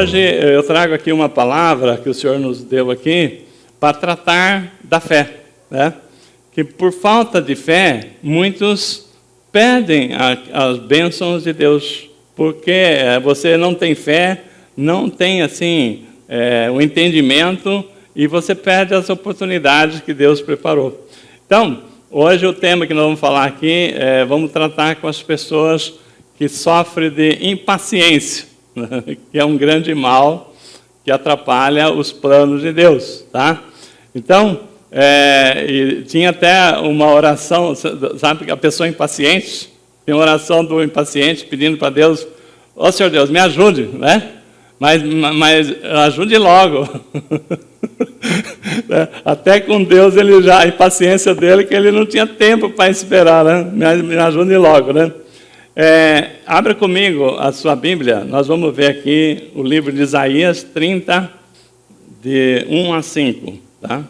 Hoje eu trago aqui uma palavra que o Senhor nos deu aqui para tratar da fé, né? Que por falta de fé, muitos perdem as bênçãos de Deus, porque você não tem fé, não tem assim o entendimento e você perde as oportunidades que Deus preparou. Então, hoje o tema que nós vamos falar aqui vamos tratar com as pessoas que sofrem de impaciência, que é um grande mal que atrapalha os planos de Deus, tá? Então, e tinha até uma oração, sabe que a pessoa impaciente, tem uma oração do impaciente pedindo para Deus, ó Senhor Deus, me ajude, né? Mas ajude logo. Até com Deus, a impaciência dele, que ele não tinha tempo para esperar, né? Me ajude logo, né? Abra comigo a sua Bíblia, nós vamos ver aqui o livro de Isaías 30, de 1 a 5, tá?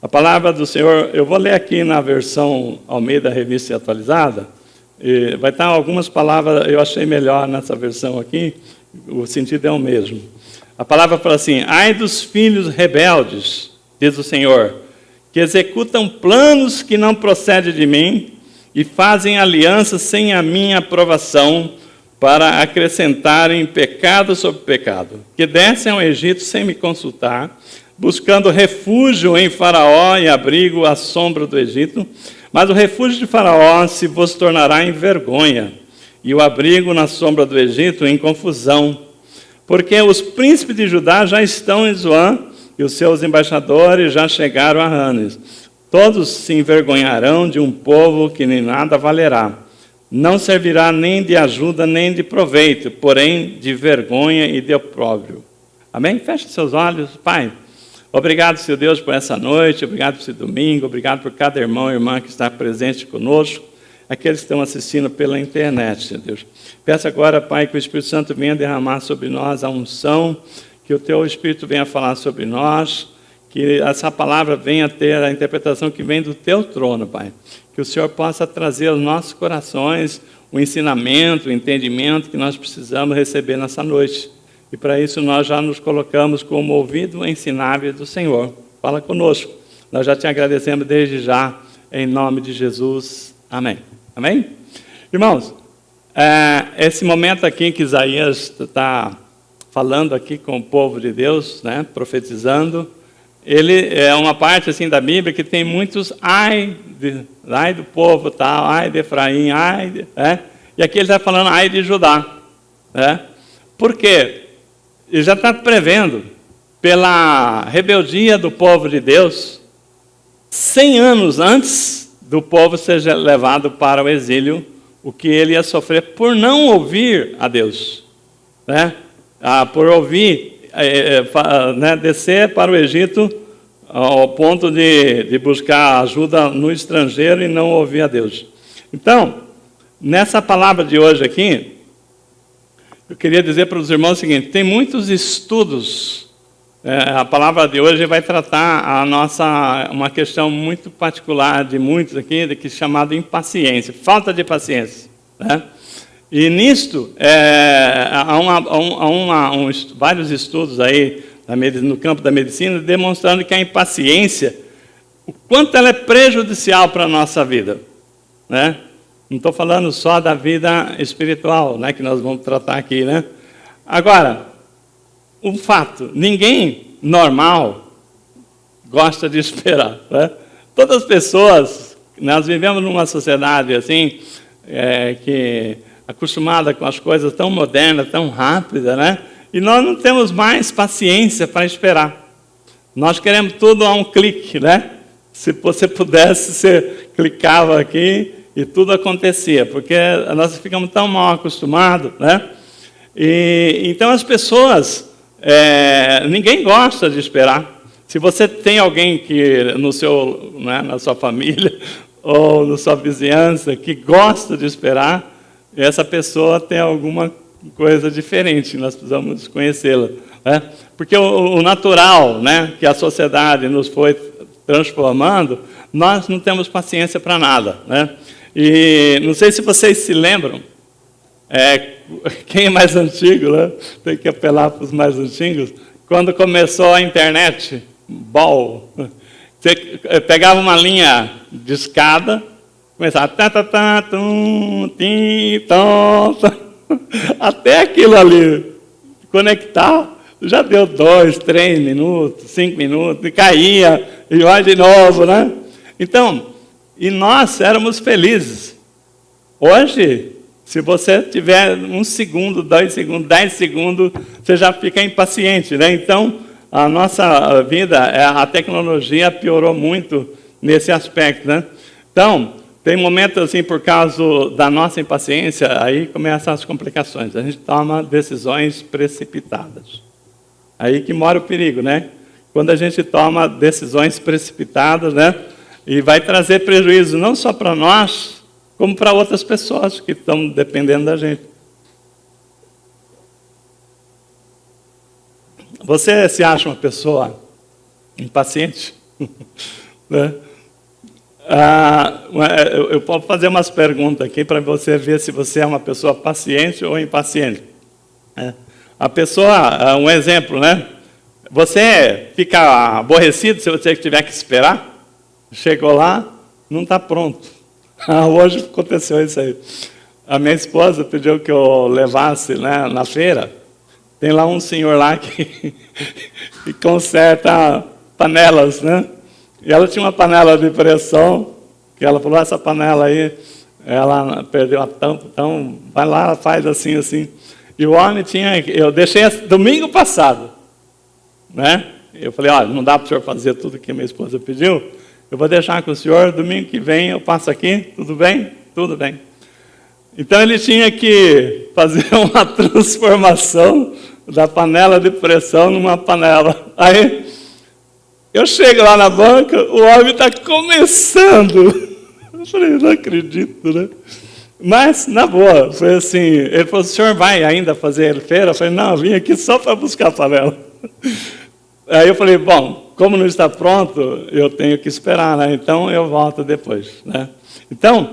A palavra do Senhor, eu vou ler aqui na versão Almeida Revista Atualizada, e vai estar algumas palavras, eu achei melhor nessa versão aqui, o sentido é o mesmo. A palavra fala assim: ai dos filhos rebeldes, diz o Senhor, que executam planos que não procedem de mim e fazem alianças sem a minha aprovação para acrescentarem pecado sobre pecado, que descem ao Egito sem me consultar, buscando refúgio em Faraó e abrigo à sombra do Egito, mas o refúgio de Faraó se vos tornará em vergonha, e o abrigo na sombra do Egito em confusão, porque os príncipes de Judá já estão em Zoan, e os seus embaixadores já chegaram a Ranes. Todos se envergonharão de um povo que nem nada valerá. Não servirá nem de ajuda, nem de proveito, porém de vergonha e de opróbrio. Amém? Feche seus olhos. Pai, obrigado, Senhor Deus, por essa noite, obrigado por esse domingo, obrigado por cada irmão e irmã que está presente conosco, aqueles que estão assistindo pela internet, Senhor Deus. Peço agora, Pai, que o Espírito Santo venha derramar sobre nós a unção, que o Teu Espírito venha falar sobre nós, que essa palavra venha ter a interpretação que vem do Teu trono, Pai. Que o Senhor possa trazer aos nossos corações o ensinamento, o entendimento que nós precisamos receber nessa noite. E para isso nós já nos colocamos como ouvido ensinável do Senhor. Fala conosco. Nós já te agradecemos desde já, em nome de Jesus. Amém. Amém? Irmãos, esse momento aqui que Isaías está falando aqui com o povo de Deus, né, profetizando, ele é uma parte assim da Bíblia que tem muitos ai do povo, tal, ai de Efraim, e aqui ele está falando ai de Judá. Né? Por quê? Ele já está prevendo, pela rebeldia do povo de Deus, 100 anos antes do povo ser levado para o exílio, o que ele ia sofrer por não ouvir a Deus, né? Por ouvir, descer para o Egito ao ponto de buscar ajuda no estrangeiro e não ouvir a Deus. Então, nessa palavra de hoje aqui, eu queria dizer para os irmãos o seguinte: tem muitos estudos, a palavra de hoje vai tratar uma questão muito particular de muitos aqui, que é chamada impaciência, falta de paciência, né? E nisto, há vários estudos aí no campo da medicina demonstrando que a impaciência, o quanto ela é prejudicial para a nossa vida, né? Não estou falando só da vida espiritual, né, que nós vamos tratar aqui, né? Agora, um fato, ninguém normal gosta de esperar, né? Todas as pessoas, nós vivemos numa sociedade assim, que acostumada com as coisas tão modernas, tão rápidas, né? E nós não temos mais paciência para esperar. Nós queremos tudo a um clique, né? Se você pudesse, você clicava aqui e tudo acontecia, porque nós ficamos tão mal acostumados, né? E então as pessoas, ninguém gosta de esperar. Se você tem alguém que na sua família ou na sua vizinhança que gosta de esperar, essa pessoa tem alguma coisa diferente, nós precisamos conhecê-la, né? Porque o natural, né, que a sociedade nos foi transformando, nós não temos paciência para nada, né? E não sei se vocês se lembram, Quem é mais antigo, né? Tem que apelar para os mais antigos. Quando começou a internet, você pegava uma linha de escada, começava até aquilo ali conectar, já deu 2, 3 minutos, 5 minutos, e caía, e vai de novo, né? Então, e nós éramos felizes. Hoje, se você tiver 1 segundo, 2 segundos, 10 segundos, você já fica impaciente, né? Então, a nossa vida, a tecnologia piorou muito nesse aspecto, né? Então, tem momentos assim, por causa da nossa impaciência, aí começam as complicações. A gente toma decisões precipitadas. Aí que mora o perigo, né? Quando a gente toma decisões precipitadas, né? E vai trazer prejuízo não só para nós, como para outras pessoas que estão dependendo da gente. Você se acha uma pessoa impaciente? Né? Eu posso fazer umas perguntas aqui para você ver se você é uma pessoa paciente ou impaciente. A pessoa, um exemplo, né? Você fica aborrecido se você tiver que esperar? Chegou lá, não está pronto. Hoje aconteceu isso aí. A minha esposa pediu que eu levasse, né, na feira. Tem lá um senhor lá que conserta panelas, né? E ela tinha uma panela de pressão, que ela falou, essa panela aí, ela perdeu a tampa, então vai lá, faz assim, assim. E o homem eu deixei domingo passado, né? Eu falei, olha, não dá para o senhor fazer tudo que a minha esposa pediu, eu vou deixar com o senhor, domingo que vem eu passo aqui, tudo bem? Tudo bem. Então ele tinha que fazer uma transformação da panela de pressão numa panela. Aí eu chego lá na banca, o homem está começando. Eu falei, não acredito, né? Mas, na boa, foi assim, ele falou, o senhor vai ainda fazer feira? Eu falei, não, eu vim aqui só para buscar a panela. Aí eu falei, bom, como não está pronto, eu tenho que esperar, né? Então eu volto depois, né? Então,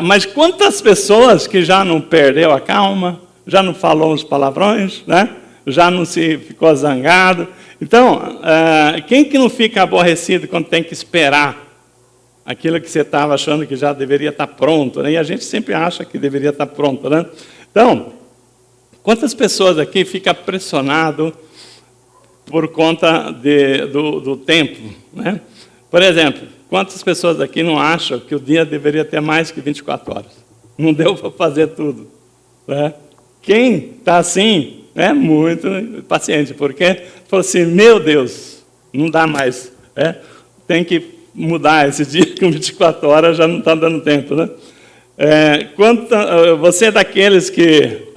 mas quantas pessoas que já não perdeu a calma, já não falou uns palavrões, né? Já não se ficou zangado. Então, quem que não fica aborrecido quando tem que esperar aquilo que você estava achando que já deveria estar pronto, né? E a gente sempre acha que deveria estar pronto, né? Então, quantas pessoas aqui ficam pressionadas por conta do tempo, né? Por exemplo, quantas pessoas aqui não acham que o dia deveria ter mais que 24 horas? Não deu para fazer tudo, né? Quem está assim é muito paciente, porque falou assim, meu Deus, não dá mais, tem que mudar esse dia com 24 horas, já não está dando tempo, né? Você é daqueles que...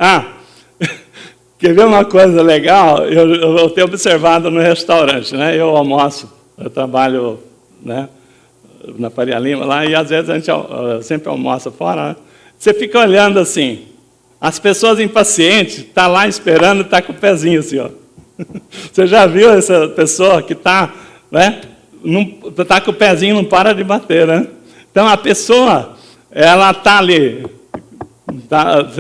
quer ver uma coisa legal? Eu tenho observado no restaurante, né? Eu almoço, eu trabalho, né, na Faria Lima lá, e às vezes a gente sempre almoça fora, né? Você fica olhando assim, as pessoas impacientes, está lá esperando, está com o pezinho assim, ó. Você já viu essa pessoa que está, né, tá com o pezinho, não para de bater, né? Então a pessoa, ela está ali,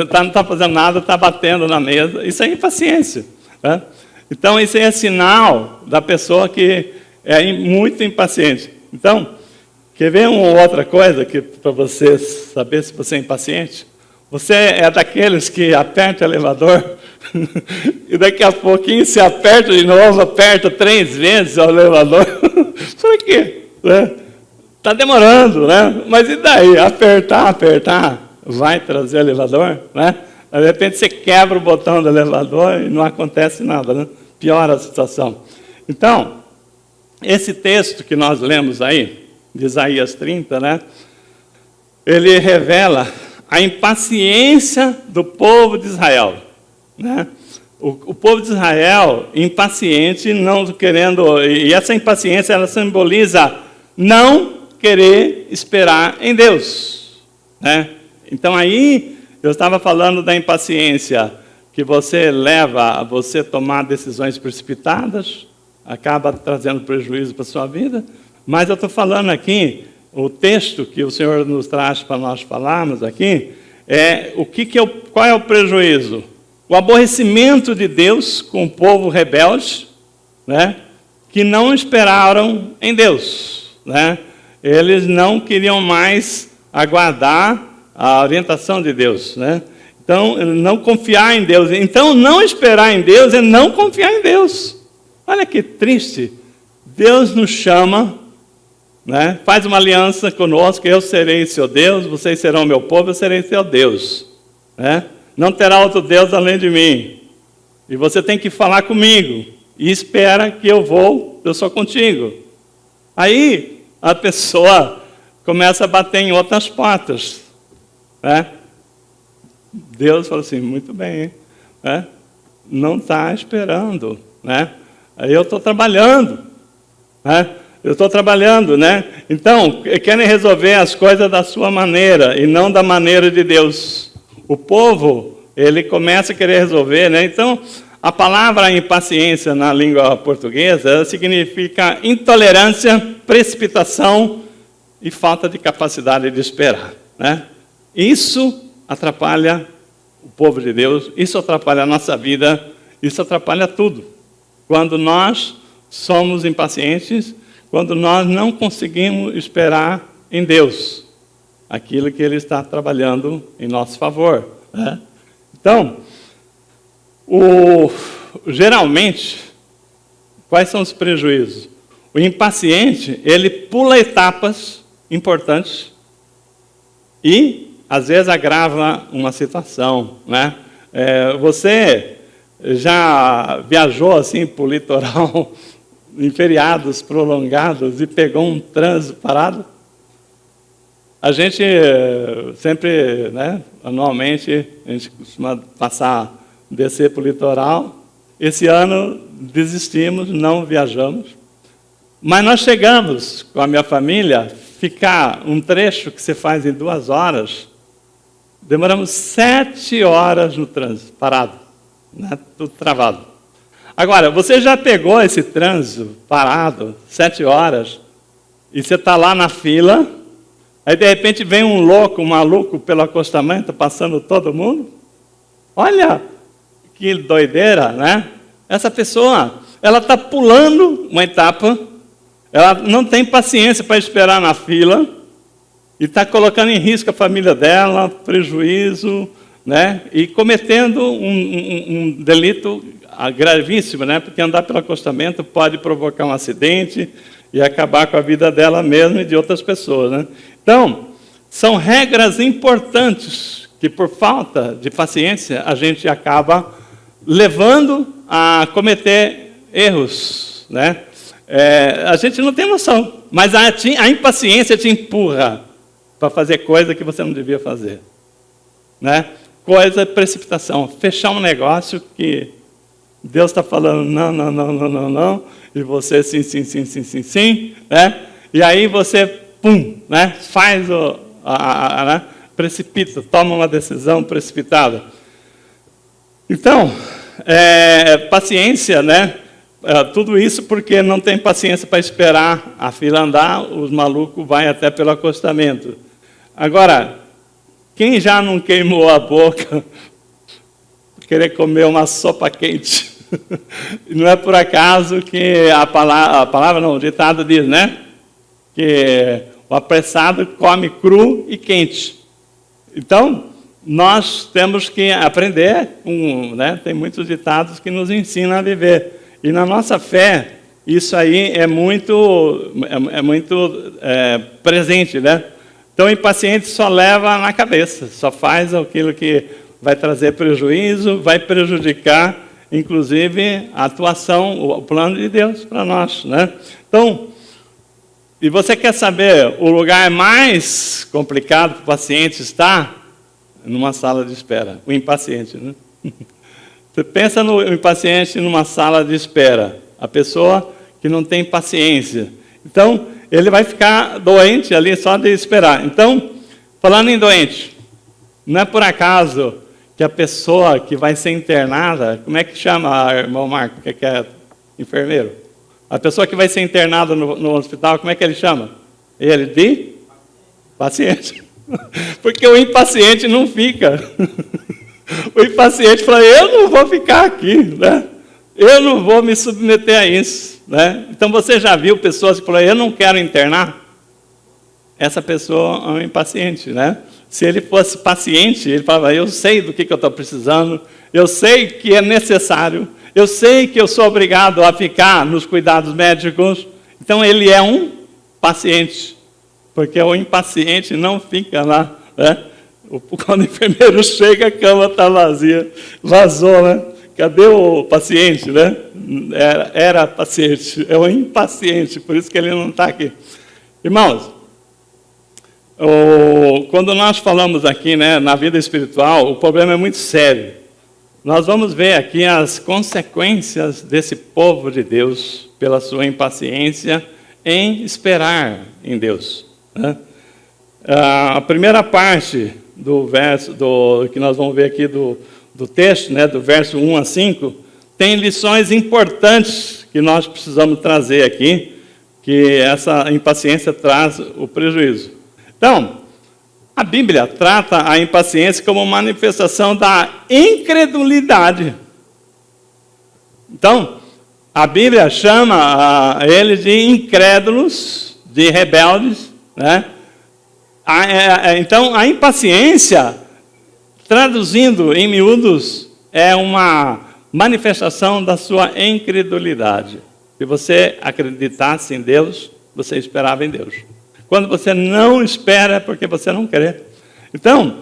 não está fazendo nada, está batendo na mesa. Isso é impaciência, né? Então isso é sinal da pessoa que é muito impaciente. Então, quer ver uma outra coisa para você saber se você é impaciente? Você é daqueles que aperta o elevador e daqui a pouquinho se aperta de novo, aperta 3 vezes o elevador. Por quê? Está demorando, né? Mas e daí? Apertar, vai trazer o elevador, né? De repente você quebra o botão do elevador e não acontece nada, né? Piora a situação. Então, esse texto que nós lemos aí, de Isaías 30, né? Ele revela a impaciência do povo de Israel, né? O povo de Israel, impaciente, não querendo... E essa impaciência, ela simboliza não querer esperar em Deus, né? Então, aí, eu estava falando da impaciência, que você leva a você tomar decisões precipitadas, acaba trazendo prejuízo para a sua vida, mas eu estou falando aqui, o texto que o Senhor nos traz para nós falarmos aqui, qual é o prejuízo? O aborrecimento de Deus com o povo rebelde, né, que não esperaram em Deus, né? Eles não queriam mais aguardar a orientação de Deus, né? Então, não confiar em Deus. Então, não esperar em Deus é não confiar em Deus. Olha que triste. Deus nos chama, né? Faz uma aliança conosco, eu serei seu Deus, vocês serão meu povo, eu serei seu Deus, né? Não terá outro Deus além de mim. E você tem que falar comigo. E espera que eu sou contigo. Aí a pessoa começa a bater em outras portas, né? Deus fala assim, muito bem, né? Não está esperando, né? Aí eu estou trabalhando, né? Eu estou trabalhando, né? Então, querem resolver as coisas da sua maneira e não da maneira de Deus. O povo, ele começa a querer resolver, né? Então, a palavra impaciência na língua portuguesa, ela significa intolerância, precipitação e falta de capacidade de esperar, né? Isso atrapalha o povo de Deus, isso atrapalha a nossa vida, isso atrapalha tudo. Quando nós somos impacientes, quando nós não conseguimos esperar em Deus aquilo que Ele está trabalhando em nosso favor, né? Então, geralmente, quais são os prejuízos? O impaciente, ele pula etapas importantes e, às vezes, agrava uma situação, né? Você já viajou assim para o litoral em feriados prolongados e pegou um trânsito parado? A gente sempre, né, anualmente, a gente costuma descer para o litoral. Esse ano desistimos, não viajamos. Mas nós chegamos com a minha família, ficar um trecho que você faz em 2 horas, demoramos 7 horas no trânsito, parado, né, tudo travado. Agora, você já pegou esse trânsito parado, 7 horas, e você está lá na fila, aí de repente vem um louco, um maluco pelo acostamento, passando todo mundo? Olha que doideira, né? Essa pessoa, ela está pulando uma etapa, ela não tem paciência para esperar na fila, e está colocando em risco a família dela, prejuízo, né? E cometendo um delito gravíssimo, né? Porque andar pelo acostamento pode provocar um acidente e acabar com a vida dela mesma e de outras pessoas, né? Então, são regras importantes que, por falta de paciência, a gente acaba levando a cometer erros, né? A gente não tem noção, mas a impaciência te empurra para fazer coisa que você não devia fazer, né? Coisa, precipitação, fechar um negócio que Deus está falando não, não, não, não, não, não, e você sim, sim, sim, sim, sim, sim, né? E aí você, pum, né? Faz né? Precipita, toma uma decisão precipitada. Então, paciência, né? Tudo isso porque não tem paciência para esperar a fila andar, os malucos vão até pelo acostamento. Agora, quem já não queimou a boca querer comer uma sopa quente? Não é por acaso que a palavra não, o ditado diz, né? Que o apressado come cru e quente. Então, nós temos que aprender, né? Tem muitos ditados que nos ensinam a viver. E na nossa fé, isso aí é muito presente, né? Então, o impaciente só leva na cabeça, só faz aquilo que vai trazer prejuízo, vai prejudicar, inclusive, a atuação, o plano de Deus para nós, né? Então, e você quer saber o lugar mais complicado para o paciente estar? Numa sala de espera, o impaciente, né? Você pensa no impaciente numa sala de espera, a pessoa que não tem paciência. Então, ele vai ficar doente ali só de esperar. Então, falando em doente, não é por acaso que a pessoa que vai ser internada, como é que chama, irmão Marco, que é enfermeiro? A pessoa que vai ser internada no hospital, como é que ele chama? Ele de paciente. Porque o impaciente não fica. O impaciente fala, eu não vou ficar aqui, né? Eu não vou me submeter a isso, né? Então você já viu pessoas que falam, eu não quero internar? Essa pessoa é um impaciente, né? Se ele fosse paciente, ele falava, eu sei do que eu estou precisando, eu sei que é necessário, eu sei que eu sou obrigado a ficar nos cuidados médicos. Então ele é um paciente, porque o impaciente não fica lá, né? Quando o enfermeiro chega, a cama está vazia, vazou, né? Cadê o paciente, né? Era paciente, é um impaciente, por isso que ele não está aqui. Irmãos, quando nós falamos aqui, né, na vida espiritual, o problema é muito sério. Nós vamos ver aqui as consequências desse povo de Deus pela sua impaciência em esperar em Deus, né? A primeira parte do verso, que nós vamos ver aqui do texto, né, do verso 1 a 5, tem lições importantes que nós precisamos trazer aqui, que essa impaciência traz o prejuízo. Então, a Bíblia trata a impaciência como manifestação da incredulidade. Então, a Bíblia chama eles de incrédulos, de rebeldes, né? Então, a impaciência, traduzindo em miúdos, é uma manifestação da sua incredulidade. Se você acreditasse em Deus, você esperava em Deus. Quando você não espera, é porque você não crê. Então,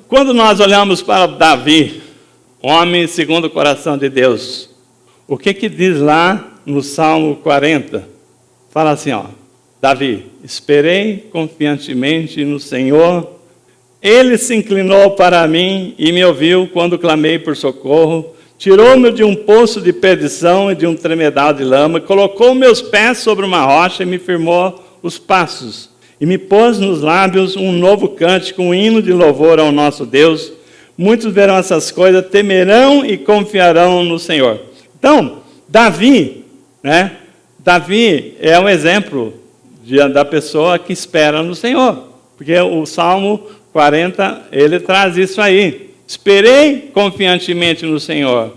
quando nós olhamos para Davi, homem segundo o coração de Deus, o que diz lá no Salmo 40? Fala assim, ó, Davi, esperei confiantemente no Senhor, Ele se inclinou para mim e me ouviu quando clamei por socorro, tirou-me de um poço de perdição e de um tremedal de lama, colocou meus pés sobre uma rocha e me firmou os passos, e me pôs nos lábios um novo cântico, um hino de louvor ao nosso Deus. Muitos verão essas coisas, temerão e confiarão no Senhor. Então, Davi, né? Davi é um exemplo da pessoa que espera no Senhor, porque o Salmo 40, ele traz isso aí. Esperei confiantemente no Senhor.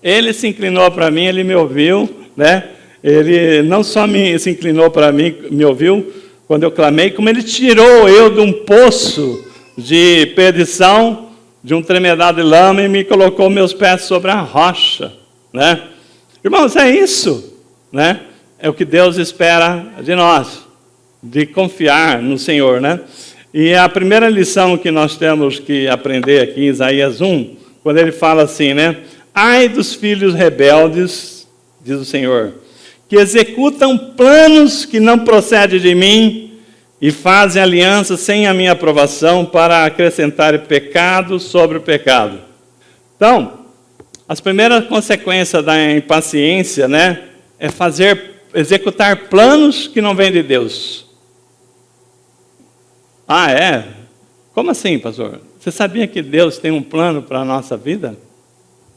Ele se inclinou para mim, Ele me ouviu, né? Ele não só se inclinou para mim, me ouviu quando eu clamei, como Ele tirou eu de um poço de perdição, de um tremedal de lama, e me colocou meus pés sobre a rocha, né? Irmãos, é isso, né? É o que Deus espera de nós, de confiar no Senhor, né? E a primeira lição que nós temos que aprender aqui em Isaías 1, quando ele fala assim, né? Ai dos filhos rebeldes, diz o Senhor, que executam planos que não procedem de mim e fazem aliança sem a minha aprovação para acrescentar pecado sobre o pecado. Então, as primeiras consequências da impaciência, né, é executar planos que não vêm de Deus. Ah, é? Como assim, pastor? Você sabia que Deus tem um plano para a nossa vida?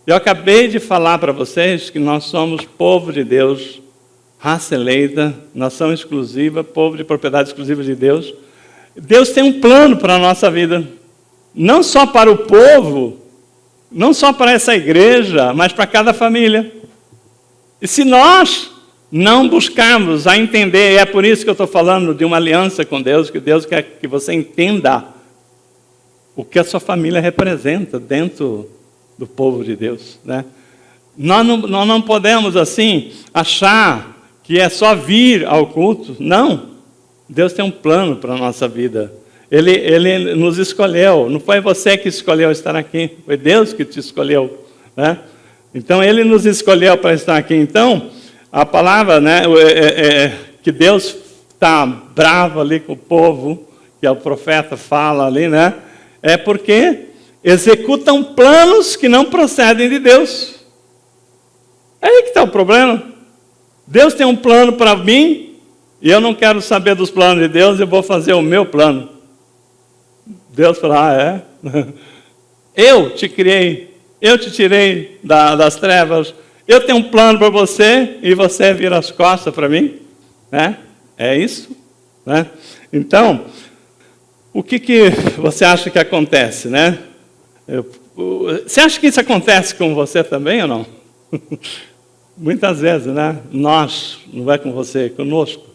Eu acabei de falar para vocês que nós somos povo de Deus, raça eleita, nação exclusiva, povo de propriedade exclusiva de Deus. Deus tem um plano para a nossa vida, não só para o povo, não só para essa igreja, mas para cada família. E se nós não buscarmos a entender, e é por isso que eu estou falando de uma aliança com Deus, que Deus quer que você entenda o que a sua família representa dentro do povo de Deus, né? Nós não podemos, assim, achar que é só vir ao culto. Não. Deus tem um plano para a nossa vida. Ele nos escolheu. Não foi você que escolheu estar aqui. Foi Deus que te escolheu, né? Então, Ele nos escolheu para estar aqui. Então, a palavra, né, que Deus está bravo ali com o povo, que o profeta fala ali, né? É porque executam planos que não procedem de Deus. É aí que está o problema. Deus tem um plano para mim, e eu não quero saber dos planos de Deus, eu vou fazer o meu plano. Deus fala, é? Eu te criei, eu te tirei das trevas, eu tenho um plano para você, e você vira as costas para mim, né? É isso, né? Então, o que você acha que acontece, né? Você acha que isso acontece com você também ou não? Muitas vezes, né? Nós, não é com você, é conosco.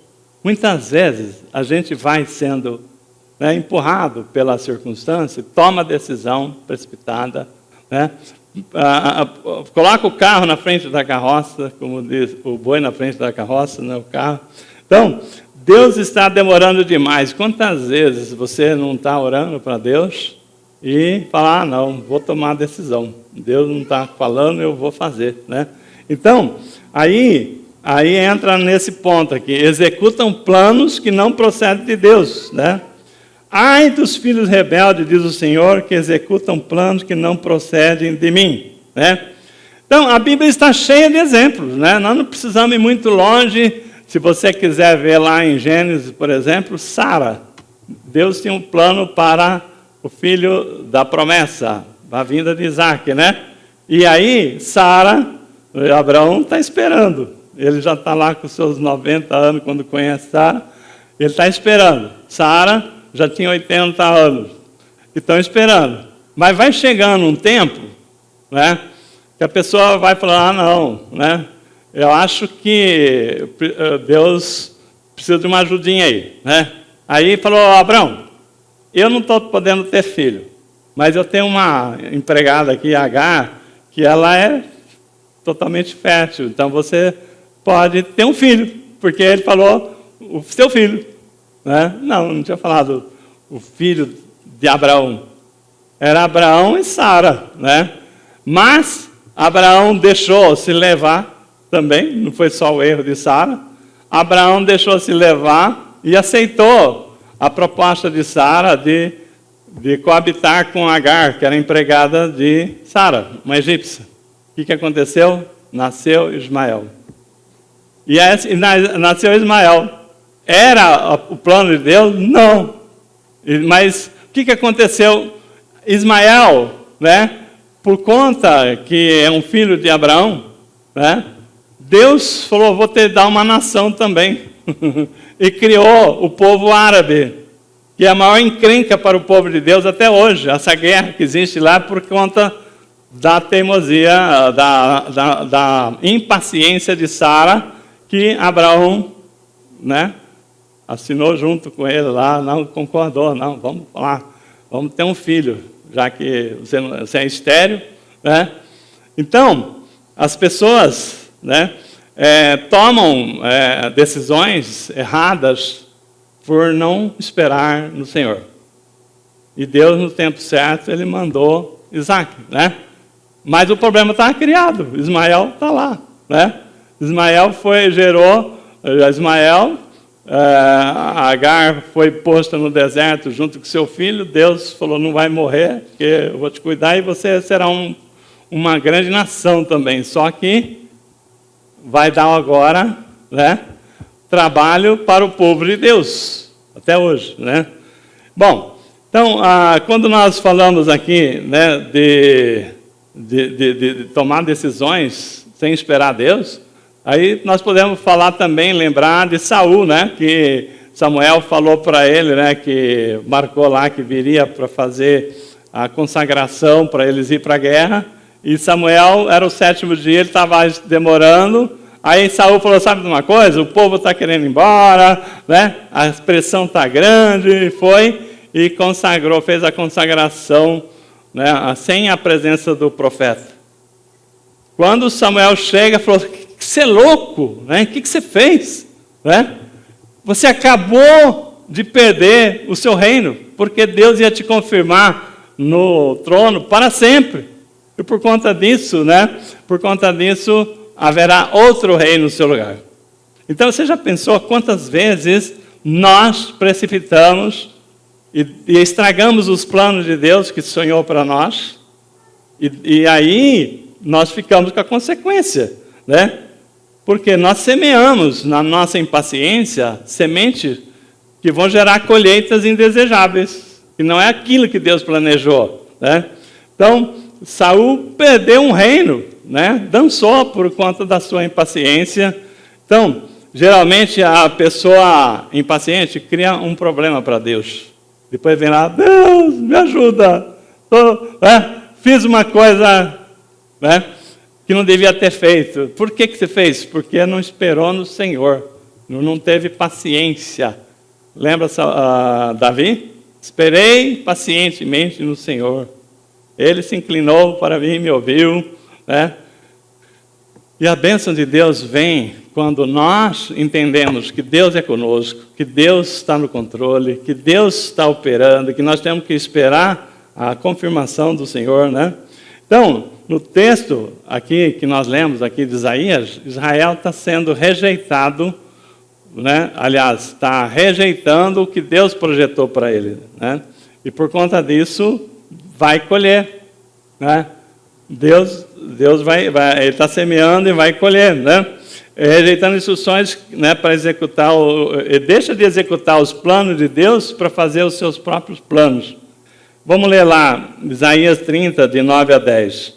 Muitas vezes a gente vai sendo, né, empurrado pela circunstância, toma decisão precipitada, né? Coloca o carro na frente da carroça, como diz, o boi na frente da carroça, né, o carro. Então, Deus está demorando demais. Quantas vezes você não está orando para Deus e fala, não, vou tomar a decisão. Deus não está falando, eu vou fazer, né? Então, aí entra nesse ponto aqui, executam planos que não procedem de Deus, né? Ai dos filhos rebeldes, diz o Senhor, que executam planos que não procedem de mim, né? Então, a Bíblia está cheia de exemplos, né? Nós não precisamos ir muito longe. Se você quiser ver lá em Gênesis, por exemplo, Sara, Deus tinha um plano para o filho da promessa, a vinda de Isaac, né? E aí, Sara, Abraão está esperando. Ele já está lá com seus 90 anos, quando conhece Sara. Ele está esperando. Sara já tinha 80 anos. Estão esperando. Mas vai chegando um tempo, né, que a pessoa vai falar, não, né? Eu acho que Deus precisa de uma ajudinha aí, né? Aí falou, Abraão, eu não estou podendo ter filho, mas eu tenho uma empregada aqui, Agar, que ela é totalmente fértil, então você pode ter um filho, porque ele falou, o seu filho, né? Não tinha falado o filho de Abraão, era Abraão e Sara, né? Mas Abraão deixou-se levar também, não foi só o erro de Sara. Abraão deixou-se levar e aceitou a proposta de Sara de coabitar com Agar, que era empregada de Sara, uma egípcia. O que aconteceu? Nasceu Ismael. E nasceu Ismael. Era o plano de Deus? Não. Mas o que aconteceu? Ismael, né, por conta que é um filho de Abraão, né, Deus falou, vou te dar uma nação também. E criou o povo árabe, que é a maior encrenca para o povo de Deus até hoje. Essa guerra que existe lá por conta da teimosia, da impaciência de Sara, que Abraão, né, assinou junto com ele lá, não concordou, não, vamos falar, vamos ter um filho, já que você é estéril, né? Então, as pessoas, né, tomam decisões erradas por não esperar no Senhor. E Deus, no tempo certo, Ele mandou Isaac, né? Mas o problema estava criado, Ismael está lá, né? Ismael gerou Ismael, Agar foi posta no deserto junto com seu filho, Deus falou, não vai morrer, porque eu vou te cuidar e você será uma grande nação também, só que vai dar agora, né, trabalho para o povo de Deus, até hoje, né? Bom, então, quando nós falamos aqui, né, de tomar decisões sem esperar Deus, aí nós podemos falar também, lembrar de Saul, né, que Samuel falou para ele, né, que marcou lá que viria para fazer a consagração para eles ir para a guerra. E Samuel, era o 7º dia, ele estava demorando. Aí Saul falou, sabe de uma coisa? O povo está querendo ir embora, né? A pressão está grande. Foi e consagrou, fez a consagração, né, sem a presença do profeta. Quando Samuel chega, falou, você é louco, né? O que você fez? Né? Você acabou de perder o seu reino, porque Deus ia te confirmar no trono para sempre. E por conta disso, né? Por conta disso, haverá outro rei no seu lugar. Então, você já pensou quantas vezes nós precipitamos e estragamos os planos de Deus que sonhou para nós? E aí, nós ficamos com a consequência, né? Porque nós semeamos, na nossa impaciência, sementes que vão gerar colheitas indesejáveis, que não é aquilo que Deus planejou, né? Então, Saul perdeu um reino, né? Dançou por conta da sua impaciência. Então, geralmente a pessoa impaciente cria um problema para Deus. Depois vem lá, Deus, me ajuda. Fiz uma coisa, né, que não devia ter feito. Por que você fez? Porque não esperou no Senhor. Não teve paciência. Lembra Davi? Esperei pacientemente no Senhor. Ele se inclinou para mim e me ouviu, né? E a bênção de Deus vem quando nós entendemos que Deus é conosco, que Deus está no controle, que Deus está operando, que nós temos que esperar a confirmação do Senhor, né? Então, no texto aqui que nós lemos aqui de Isaías, Israel está sendo rejeitado, né? Aliás, está rejeitando o que Deus projetou para ele, né? E por conta disso, vai colher, né? Deus ele está semeando e vai colher, né? Rejeitando instruções, né, para executar, ele deixa de executar os planos de Deus para fazer os seus próprios planos. Vamos ler lá, Isaías 30, de 9 a 10.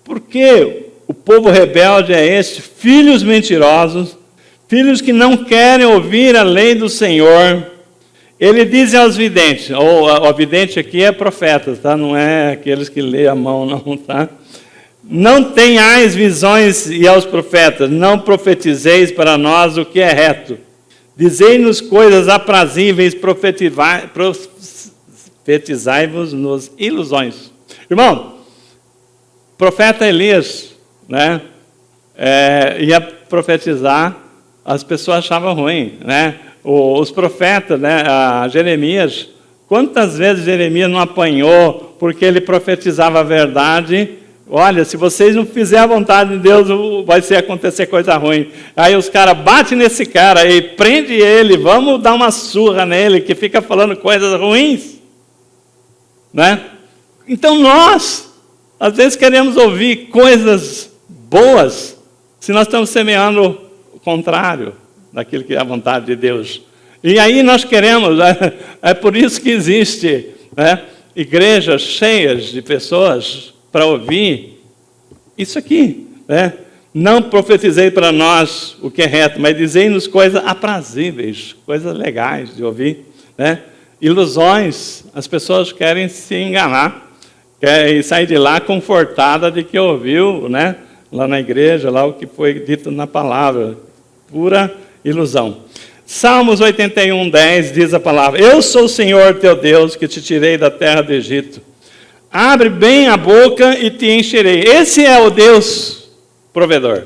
Porque o povo rebelde é este, filhos mentirosos, filhos que não querem ouvir a lei do Senhor. Ele diz aos videntes, o vidente aqui é profeta, tá? Não é aqueles que lê a mão, não, tá? Não tenhais visões e aos profetas, não profetizeis para nós o que é reto. Dizei-nos coisas aprazíveis, profetizai-vos nos ilusões. Irmão, profeta Elias, né, ia profetizar, as pessoas achavam ruim, né? Os profetas, né, Jeremias, quantas vezes Jeremias não apanhou porque ele profetizava a verdade? Olha, se vocês não fizerem a vontade de Deus, vai acontecer coisa ruim. Aí os caras batem nesse cara e prende ele, vamos dar uma surra nele, que fica falando coisas ruins, né? Então nós, às vezes queremos ouvir coisas boas, se nós estamos semeando o contrário daquilo que é a vontade de Deus. E aí nós queremos, é por isso que existe, né, igrejas cheias de pessoas para ouvir isso aqui, né? Não profetizei para nós o que é reto, mas dizei-nos coisas aprazíveis, coisas legais de ouvir, né? Ilusões, as pessoas querem se enganar, querem sair de lá confortada de que ouviu, né, lá na igreja, lá o que foi dito na palavra, pura ilusão. Salmos 81, 10 diz a palavra: Eu sou o Senhor teu Deus, que te tirei da terra do Egito. Abre bem a boca e te encherei. Esse é o Deus provedor.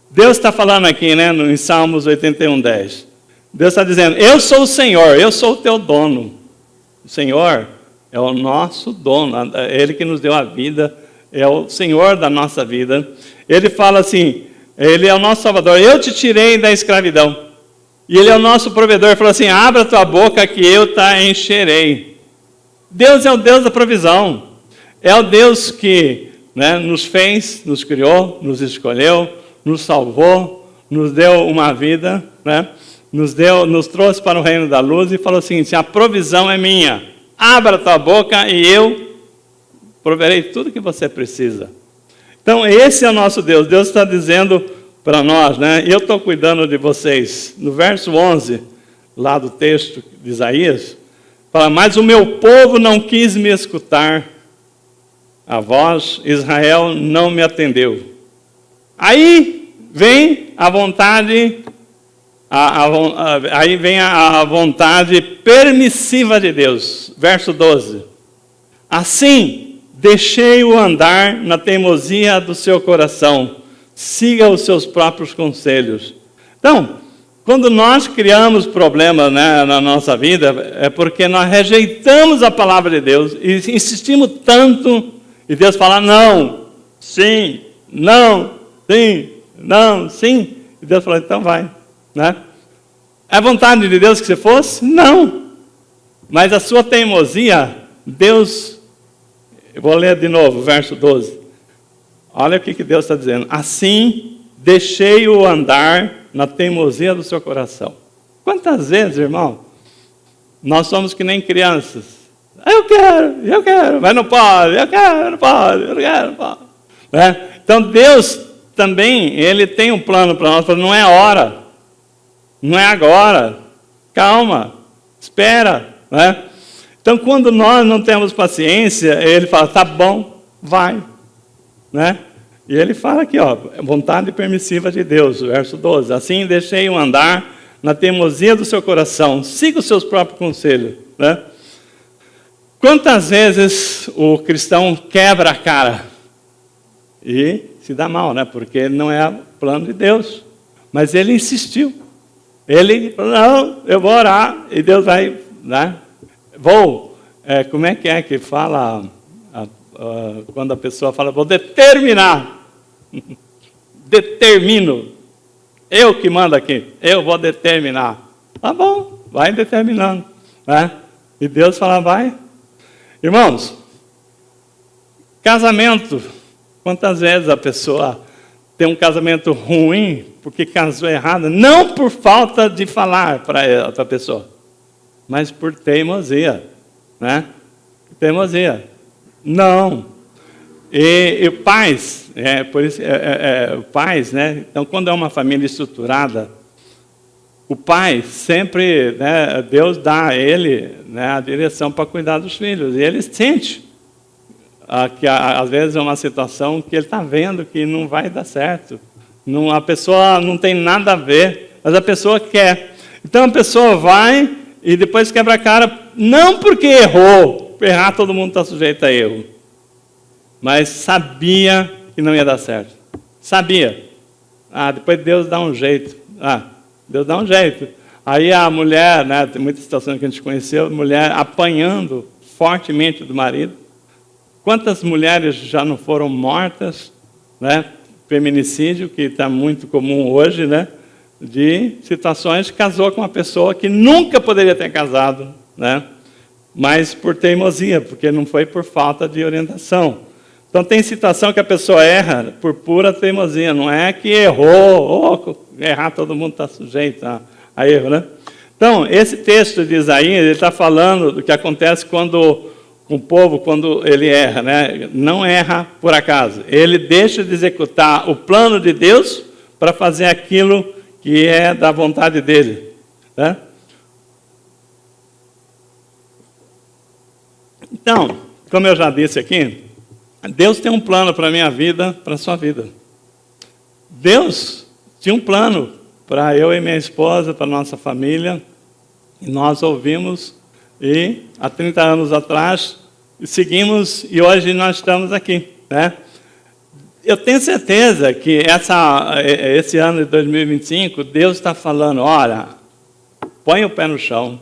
Deus está falando aqui, né, em Salmos 81, 10. Deus está dizendo, eu sou o Senhor, eu sou o teu dono. O Senhor é o nosso dono, Ele que nos deu a vida, é o Senhor da nossa vida. Ele fala assim, Ele é o nosso Salvador, eu te tirei da escravidão. E Ele é o nosso provedor, Ele falou assim, abra a tua boca que eu te encherei. Deus é o Deus da provisão, é o Deus que, né, nos fez, nos criou, nos escolheu, nos salvou, nos deu uma vida, né, nos trouxe para o reino da luz e falou assim, a provisão é minha, abra a tua boca e eu proverei tudo que você precisa. Então esse é o nosso Deus, Deus está dizendo para nós, né, e eu estou cuidando de vocês. No verso 11, lá do texto de Isaías, fala, mas o meu povo não quis me escutar, a voz, Israel não me atendeu. Aí vem a vontade, aí vem a vontade permissiva de Deus. Verso 12. Assim, deixei-o andar na teimosia do seu coração, siga os seus próprios conselhos. Então, quando nós criamos problemas, né, na nossa vida, é porque nós rejeitamos a palavra de Deus e insistimos tanto, e Deus fala não, sim, não, sim, não, sim. E Deus fala, então vai, né? É vontade de Deus que você fosse? Não. Mas a sua teimosia, Deus, eu vou ler de novo, verso 12. Olha o que Deus está dizendo. Assim, deixei-o andar na teimosia do seu coração. Quantas vezes, irmão, nós somos que nem crianças. Eu quero, mas não pode, eu quero, não pode, eu quero, não pode. Né? Então Deus também, Ele tem um plano para nós, não é hora, não é agora, calma, espera. Né? Então, quando nós não temos paciência, ele fala, tá bom, vai. Né? E ele fala aqui, ó, vontade permissiva de Deus, verso 12. Assim deixei-o andar na teimosia do seu coração, siga os seus próprios conselhos. Né? Quantas vezes o cristão quebra a cara e se dá mal, né? Porque não é o plano de Deus. Mas ele insistiu. Ele falou, não, eu vou orar e Deus vai, né? Como é que fala quando a pessoa fala, vou determinar. Determino. Eu que mando aqui, eu vou determinar. Tá bom, vai determinando. Né? E Deus fala, vai. Irmãos, casamento, quantas vezes a pessoa tem um casamento ruim porque casou errado, não por falta de falar para a pessoa, mas por teimosia, né? Teimosia. Não. E pais, por isso, pais, né? Então, quando é uma família estruturada, o pai sempre, né, Deus dá a ele, né, a direção para cuidar dos filhos. E ele sente que às vezes é uma situação que ele está vendo que não vai dar certo. Não, a pessoa não tem nada a ver, mas a pessoa quer. Então a pessoa vai e depois quebra a cara, não porque errou. Errar todo mundo está sujeito a erro. Mas sabia que não ia dar certo. Sabia. Depois Deus dá um jeito. Deus dá um jeito. Aí a mulher, né, tem muitas situações que a gente conheceu, mulher apanhando fortemente do marido. Quantas mulheres já não foram mortas, né? Feminicídio, que está muito comum hoje, né? De situações que casou com uma pessoa que nunca poderia ter casado, né? Mas por teimosia, porque não foi por falta de orientação. Então tem situação que a pessoa erra por pura teimosia, não é que errou, errar todo mundo está sujeito a erro, né? Então, esse texto de Isaías, ele está falando do que acontece com o povo, quando ele erra, né? Não erra por acaso. Ele deixa de executar o plano de Deus para fazer aquilo que é da vontade dele. Né? Então, como eu já disse aqui, Deus tem um plano para a minha vida, para a sua vida. Deus tinha um plano para eu e minha esposa, para a nossa família, e nós ouvimos, e há 30 anos atrás, seguimos, e hoje nós estamos aqui. Né? Eu tenho certeza que esse ano de 2025, Deus está falando, olha, põe o pé no chão,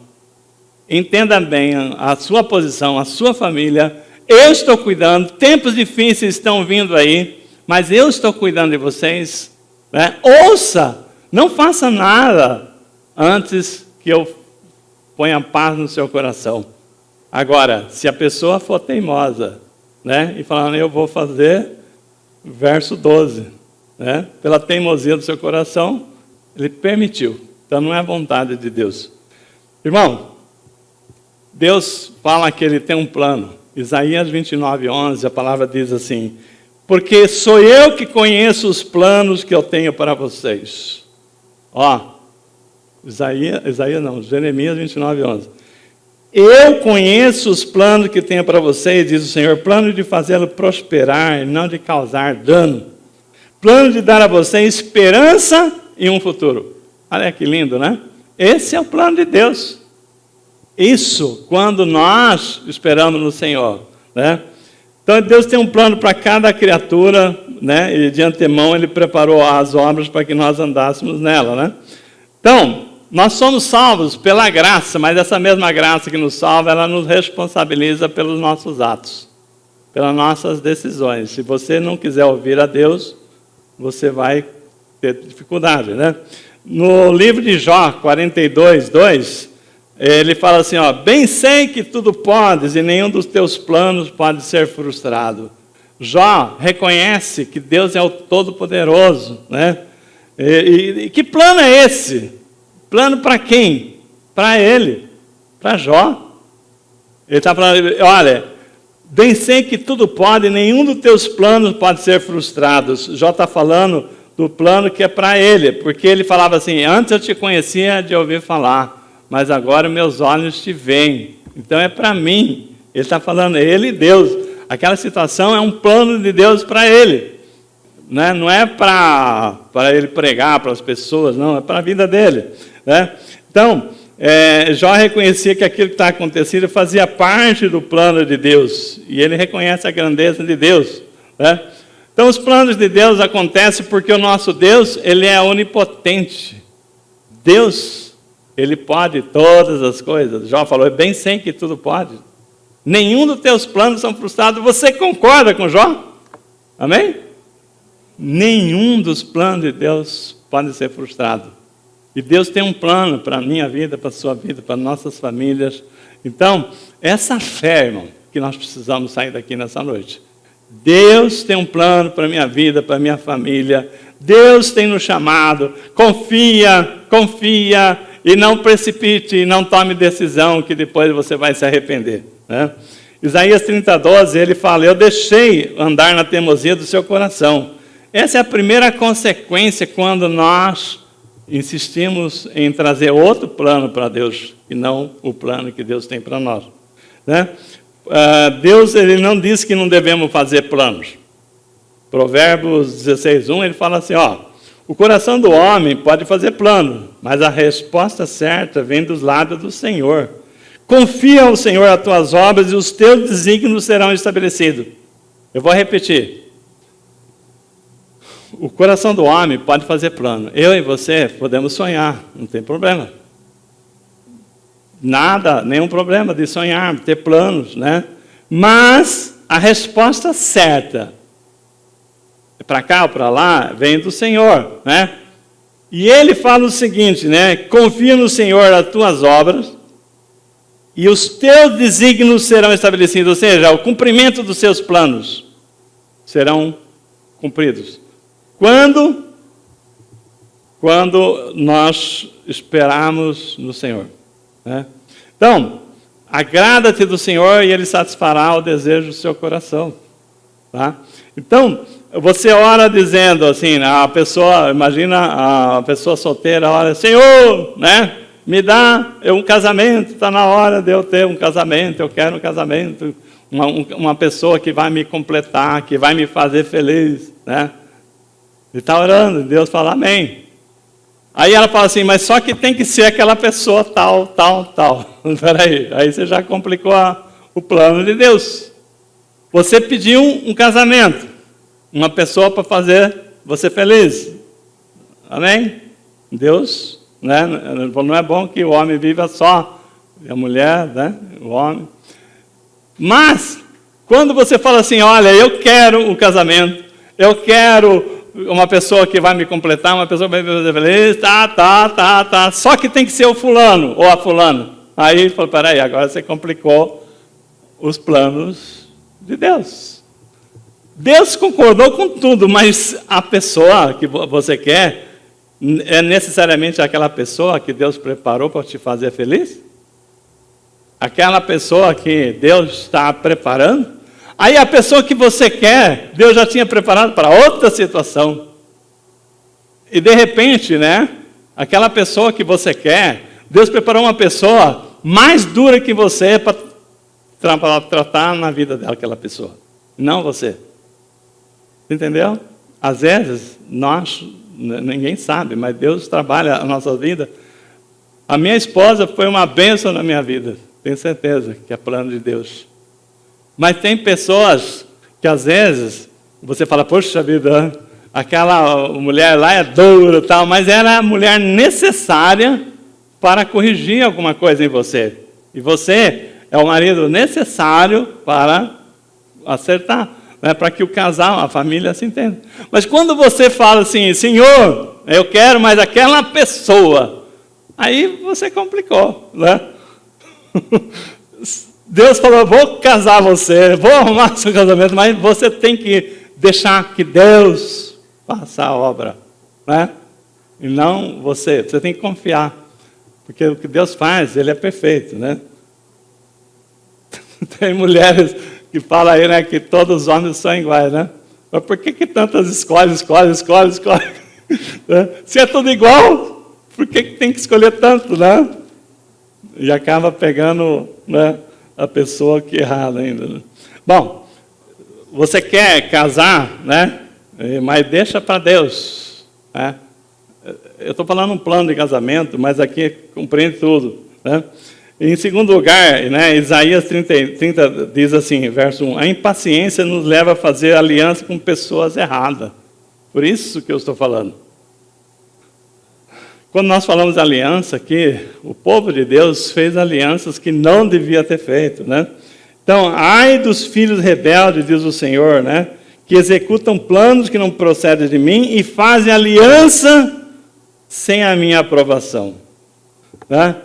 entenda bem a sua posição, a sua família, eu estou cuidando, tempos difíceis estão vindo aí, mas eu estou cuidando de vocês. Né? Ouça, não faça nada antes que eu ponha paz no seu coração. Agora, se a pessoa for teimosa, né, e falando, eu vou fazer, verso 12, né, pela teimosia do seu coração, ele permitiu. Então não é a vontade de Deus. Irmão, Deus fala que ele tem um plano. Isaías 29:11, a palavra diz assim, porque sou eu que conheço os planos que eu tenho para vocês. Jeremias 29:11. Eu conheço os planos que tenho para vocês, diz o Senhor, plano de fazê-lo prosperar, não de causar dano. Plano de dar a vocês esperança e um futuro. Olha que lindo, né? Esse é o plano de Deus. Isso, quando nós esperamos no Senhor, né? Então, Deus tem um plano para cada criatura, né? E de antemão Ele preparou as obras para que nós andássemos nela, né? Então, nós somos salvos pela graça, mas essa mesma graça que nos salva, ela nos responsabiliza pelos nossos atos, pelas nossas decisões. Se você não quiser ouvir a Deus, você vai ter dificuldade, né? No livro de Jó, 42:2, ele fala assim, bem sei que tudo podes e nenhum dos teus planos pode ser frustrado. Jó reconhece que Deus é o Todo-Poderoso, né? E que plano é esse? Plano para quem? Para ele, para Jó. Ele está falando, olha, bem sei que tudo pode e nenhum dos teus planos pode ser frustrado. Jó está falando do plano que é para ele, porque ele falava assim, antes eu te conhecia de ouvir falar, mas agora meus olhos te veem. Então é para mim. Ele está falando, ele e Deus. Aquela situação é um plano de Deus para ele. Né? Não é para ele pregar para as pessoas, não, é para a vida dele. Né? Então, Jó reconhecia que aquilo que está acontecendo fazia parte do plano de Deus. E ele reconhece a grandeza de Deus. Né? Então, os planos de Deus acontecem porque o nosso Deus, ele é onipotente. Deus, ele pode todas as coisas. Jó falou, bem sei que tudo pode. Nenhum dos teus planos são frustrados. Você concorda com Jó? Amém? Nenhum dos planos de Deus pode ser frustrado. E Deus tem um plano para a minha vida, para a sua vida, para nossas famílias. Então, essa fé, irmão, que nós precisamos sair daqui nessa noite. Deus tem um plano para a minha vida, para a minha família. Deus tem nos chamado. Confia e não precipite, e não tome decisão que depois você vai se arrepender. Né? Isaías 30:12, ele fala, eu deixei andar na teimosia do seu coração. Essa é a primeira consequência quando nós insistimos em trazer outro plano para Deus, e não o plano que Deus tem para nós. Né? Deus, ele não diz que não devemos fazer planos. Provérbios 16:1, ele fala assim, o coração do homem pode fazer plano, mas a resposta certa vem dos lábios do Senhor. Confia ao Senhor as tuas obras e os teus desígnios serão estabelecidos. Eu vou repetir. O coração do homem pode fazer plano. Eu e você podemos sonhar, não tem problema. Nada, nenhum problema de sonhar, ter planos, né? Mas a resposta certa, para cá ou para lá, vem do Senhor, né? E ele fala o seguinte, né? Confia no Senhor as tuas obras e os teus desígnios serão estabelecidos, ou seja, o cumprimento dos seus planos serão cumpridos. Quando nós esperamos no Senhor. Né? Então, agrada-te do Senhor e Ele satisfará o desejo do seu coração. Tá? Então, você ora dizendo assim, a pessoa, imagina a pessoa solteira, ora, Senhor, né? Me dá um casamento, está na hora de eu ter um casamento, eu quero um casamento, uma pessoa que vai me completar, que vai me fazer feliz, né? Ele está orando, Deus fala amém. Aí ela fala assim, mas só que tem que ser aquela pessoa tal. Espera aí você já complicou o plano de Deus. Você pediu um casamento, uma pessoa para fazer você feliz. Amém? Deus, né? Não é bom que o homem viva só, a mulher, né? O homem. Mas, quando você fala assim, olha, eu quero um casamento, eu quero uma pessoa que vai me completar, uma pessoa que vai me fazer feliz, tá. Só que tem que ser o fulano ou a fulana. Aí ele falou, peraí, agora você complicou os planos de Deus. Deus concordou com tudo, mas a pessoa que você quer é necessariamente aquela pessoa que Deus preparou para te fazer feliz? Aquela pessoa que Deus está preparando? Aí a pessoa que você quer, Deus já tinha preparado para outra situação. E de repente, né? Aquela pessoa que você quer, Deus preparou uma pessoa mais dura que você para tratar na vida daquela pessoa. Não você. Entendeu? Às vezes, ninguém sabe, mas Deus trabalha a nossa vida. A minha esposa foi uma bênção na minha vida. Tenho certeza que é plano de Deus. Mas tem pessoas que às vezes, você fala, poxa vida, aquela mulher lá é dura, tal, mas ela é a mulher necessária para corrigir alguma coisa em você. E você é o marido necessário para acertar, né, para que o casal, a família se entenda. Mas quando você fala assim, Senhor, eu quero mais aquela pessoa, aí você complicou, né? Deus falou, vou casar você, vou arrumar seu casamento, mas você tem que deixar que Deus faça a obra, né? E não você tem que confiar, porque o que Deus faz, Ele é perfeito, né? Tem mulheres que falam aí, né, que todos os homens são iguais, né? Mas por que tantas escolhe? Se é tudo igual, por que tem que escolher tanto, né? E acaba pegando, né, a pessoa que é errada ainda. Né? Bom, você quer casar, né? Mas deixa para Deus. Né? Eu estou falando um plano de casamento, mas aqui compreende tudo. Né? Em segundo lugar, né, Isaías 30 diz assim, verso 1, a impaciência nos leva a fazer aliança com pessoas erradas. Por isso que eu estou falando. Quando nós falamos de aliança aqui, o povo de Deus fez alianças que não devia ter feito. Né? Então, ai dos filhos rebeldes, diz o Senhor, né, que executam planos que não procedem de mim e fazem aliança sem a minha aprovação. Né?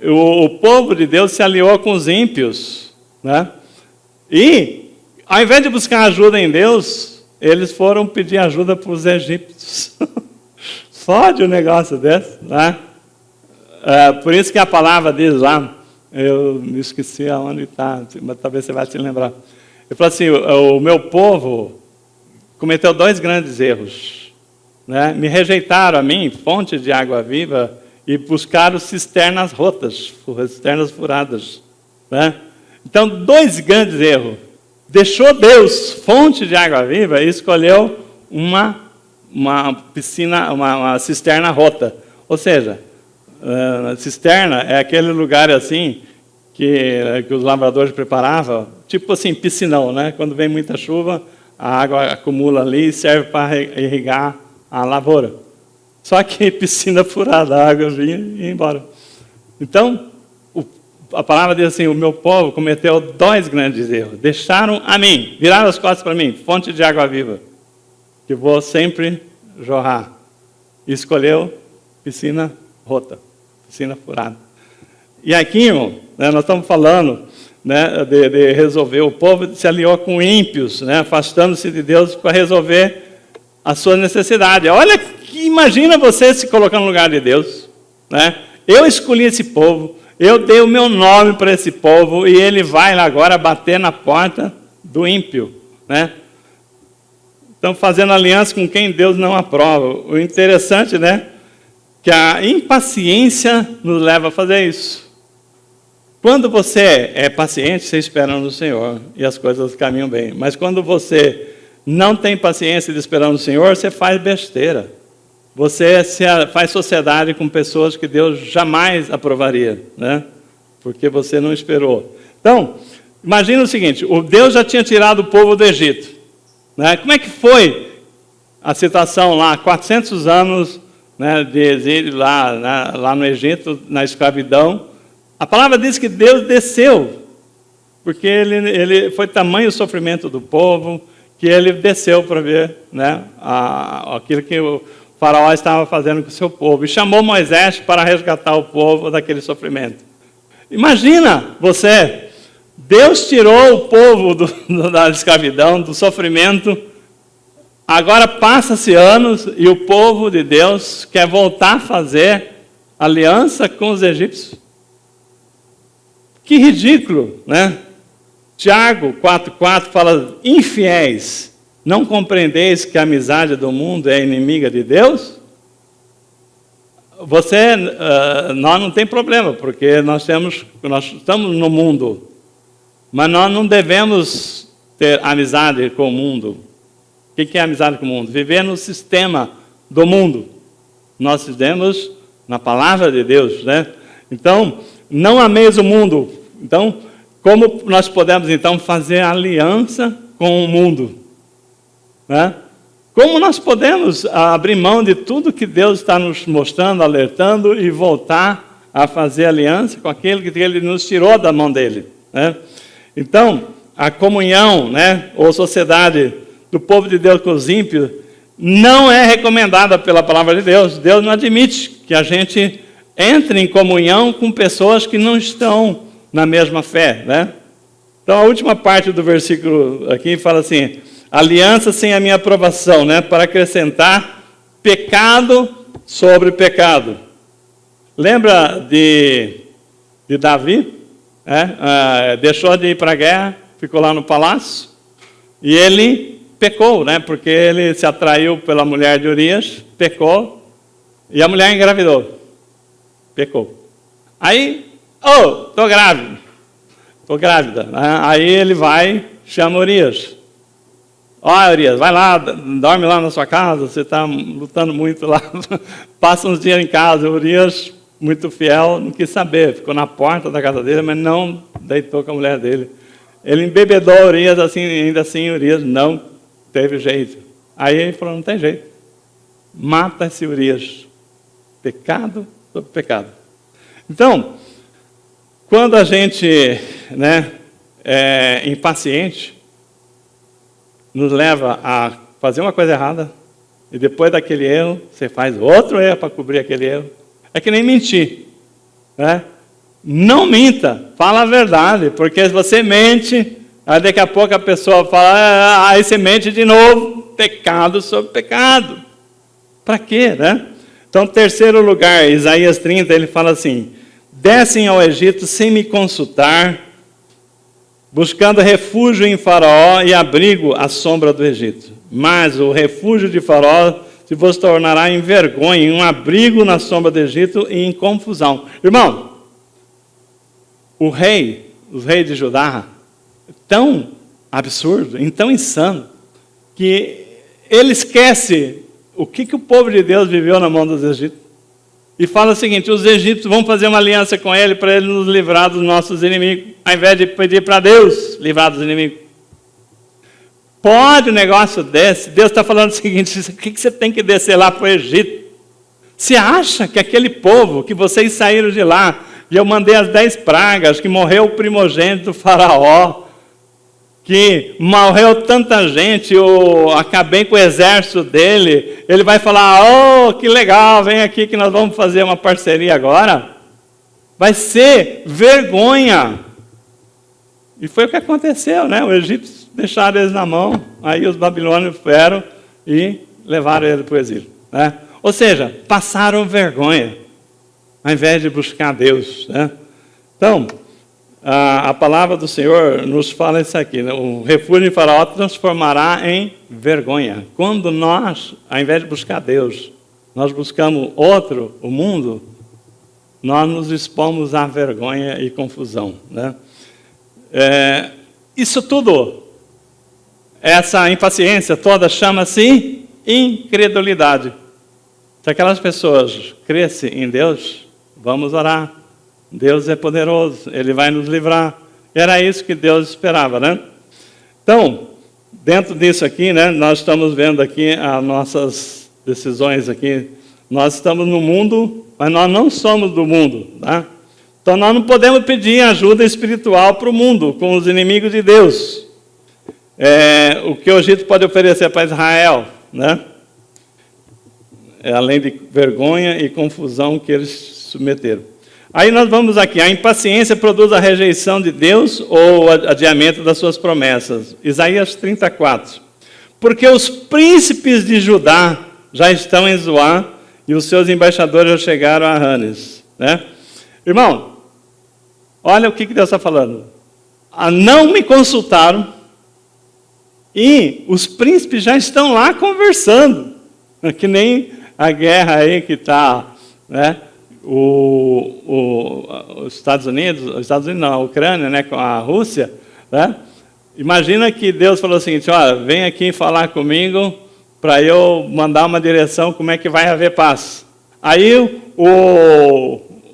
O povo de Deus se aliou com os ímpios. Né? E, ao invés de buscar ajuda em Deus, eles foram pedir ajuda para os egípcios. Fode um negócio desse. Né? Por isso que a palavra diz lá, eu me esqueci aonde está, mas talvez você vai se lembrar. Ele falou assim, o meu povo cometeu 2 grandes erros. Né? Me rejeitaram a mim, fonte de água viva, e buscaram cisternas rotas, cisternas furadas. Né? Então, 2 grandes erros. Deixou Deus, fonte de água viva, e escolheu uma piscina, uma cisterna rota. Ou seja, cisterna é aquele lugar assim, que os lavradores preparavam, tipo assim, piscinão, né? Quando vem muita chuva, a água acumula ali e serve para irrigar a lavoura. Só que piscina furada, a água vinha e ia embora. Então, a palavra diz assim, o meu povo cometeu 2 grandes erros. Deixaram a mim, viraram as costas para mim, fonte de água viva, que vou sempre jorrar. E escolheu piscina rota, piscina furada. E aqui, irmão, né, nós estamos falando, né, de resolver. O povo se aliou com ímpios, né, afastando-se de Deus para resolver a sua necessidade. Olha, imagina você se colocar no lugar de Deus. Né? Eu escolhi esse povo, eu dei o meu nome para esse povo, e ele vai lá agora bater na porta do ímpio. Né? Estão fazendo aliança com quem Deus não aprova. O interessante, né, que a impaciência nos leva a fazer isso. Quando você é paciente, você espera no Senhor, e as coisas caminham bem. Mas quando você não tem paciência de esperar no Senhor, você faz besteira. Você faz sociedade com pessoas que Deus jamais aprovaria, né? Porque você não esperou. Então, imagina o seguinte, o Deus já tinha tirado o povo do Egito. Né? Como é que foi a situação lá, 400 anos, né, de exílio lá, né, lá no Egito, na escravidão? A palavra diz que Deus desceu, porque ele foi tamanho o sofrimento do povo, que ele desceu para ver, né, aquilo que o faraó estava fazendo com o seu povo, e chamou Moisés para resgatar o povo daquele sofrimento. Imagina você, Deus tirou o povo da escravidão, do sofrimento, agora passa-se anos e o povo de Deus quer voltar a fazer aliança com os egípcios. Que ridículo, né? Tiago 4,4 fala, infiéis, não compreendeis que a amizade do mundo é inimiga de Deus? Nós não tem problema, porque nós estamos no mundo, mas nós não devemos ter amizade com o mundo. O que é amizade com o mundo? Viver no sistema do mundo. Nós vivemos na palavra de Deus, né? Então, não ameis o mundo. Então, como nós podemos, então, fazer aliança com o mundo? Né? Como nós podemos abrir mão de tudo que Deus está nos mostrando, alertando, e voltar a fazer aliança com aquele que Ele nos tirou da mão dEle? Né? Então, a comunhão, né, ou sociedade do povo de Deus com os ímpios não é recomendada pela palavra de Deus. Deus não admite que a gente entre em comunhão com pessoas que não estão na mesma fé. Né? Então, a última parte do versículo aqui fala assim, aliança sem a minha aprovação, né, para acrescentar pecado sobre pecado. Lembra de Davi? Deixou de ir para a guerra, ficou lá no palácio, e ele pecou, né, porque ele se atraiu pela mulher de Urias, pecou, e a mulher engravidou. Pecou. Aí, estou grávida. ficou grávida. Né? Aí ele vai, chama Urias. Ó, Urias, vai lá, dorme lá na sua casa, você está lutando muito lá. Passa uns dias em casa. Urias, muito fiel, não quis saber. Ficou na porta da casa dele, mas não deitou com a mulher dele. Ele embebedou Urias, assim, ainda assim Urias não teve jeito. Aí ele falou, não tem jeito. Mata esse Urias. Pecado sobre pecado. Então, quando a gente é impaciente, nos leva a fazer uma coisa errada, e depois daquele erro, você faz outro erro para cobrir aquele erro. É que nem mentir. Né? Não minta, fala a verdade, porque se você mente, aí daqui a pouco a pessoa fala, aí você mente de novo, pecado sobre pecado. Para quê, né? Então, terceiro lugar, Isaías 30, ele fala assim, descem ao Egito sem me consultar, buscando refúgio em Faraó e abrigo à sombra do Egito. Mas o refúgio de Faraó se vos tornará em vergonha, em um abrigo na sombra do Egito e em confusão. Irmão, os reis de Judá, é tão absurdo, tão insano, que ele esquece o que o povo de Deus viveu na mão dos egípcios. E fala o seguinte, os egípcios vão fazer uma aliança com ele para ele nos livrar dos nossos inimigos, ao invés de pedir para Deus livrar dos inimigos. Pode um negócio desse? Deus está falando o seguinte, o que você tem que descer lá para o Egito? Você acha que aquele povo, que vocês saíram de lá, e eu mandei as 10 pragas, que morreu o primogênito do Faraó, que morreu tanta gente, eu acabei com o exército dele, ele vai falar, oh, que legal, vem aqui que nós vamos fazer uma parceria agora? Vai ser vergonha. E foi o que aconteceu, né? Os egípcios deixaram eles na mão, aí os babilônios vieram e levaram ele para o exílio. Né? Ou seja, passaram vergonha, ao invés de buscar Deus. Né? Então, a palavra do Senhor nos fala isso aqui, né? O refúgio de Faraó transformará em vergonha. Quando nós, ao invés de buscar Deus, nós buscamos outro, o mundo, nós nos expomos à vergonha e confusão. Né? Isso tudo, essa impaciência toda, chama-se incredulidade. Se aquelas pessoas crescem em Deus, vamos orar. Deus é poderoso, Ele vai nos livrar. Era isso que Deus esperava, né? Então, dentro disso aqui, né, nós estamos vendo aqui as nossas decisões aqui. Nós estamos no mundo, mas nós não somos do mundo, tá? Então, nós não podemos pedir ajuda espiritual para o mundo, com os inimigos de Deus. O que o Egito pode oferecer para Israel, né? Além de vergonha e confusão que eles submeteram. Aí nós vamos aqui, a impaciência produz a rejeição de Deus ou o adiamento das suas promessas. Isaías 34. Porque os príncipes de Judá já estão em Zoá e os seus embaixadores já chegaram a Ranes. Né? Irmão, olha o que Deus está falando. Não me consultaram e os príncipes já estão lá conversando. Que nem a guerra aí que está, né? Os Estados Unidos não, a Ucrânia, né, com a Rússia, né? Imagina que Deus falou o seguinte, olha, vem aqui falar comigo para eu mandar uma direção como é que vai haver paz. Aí,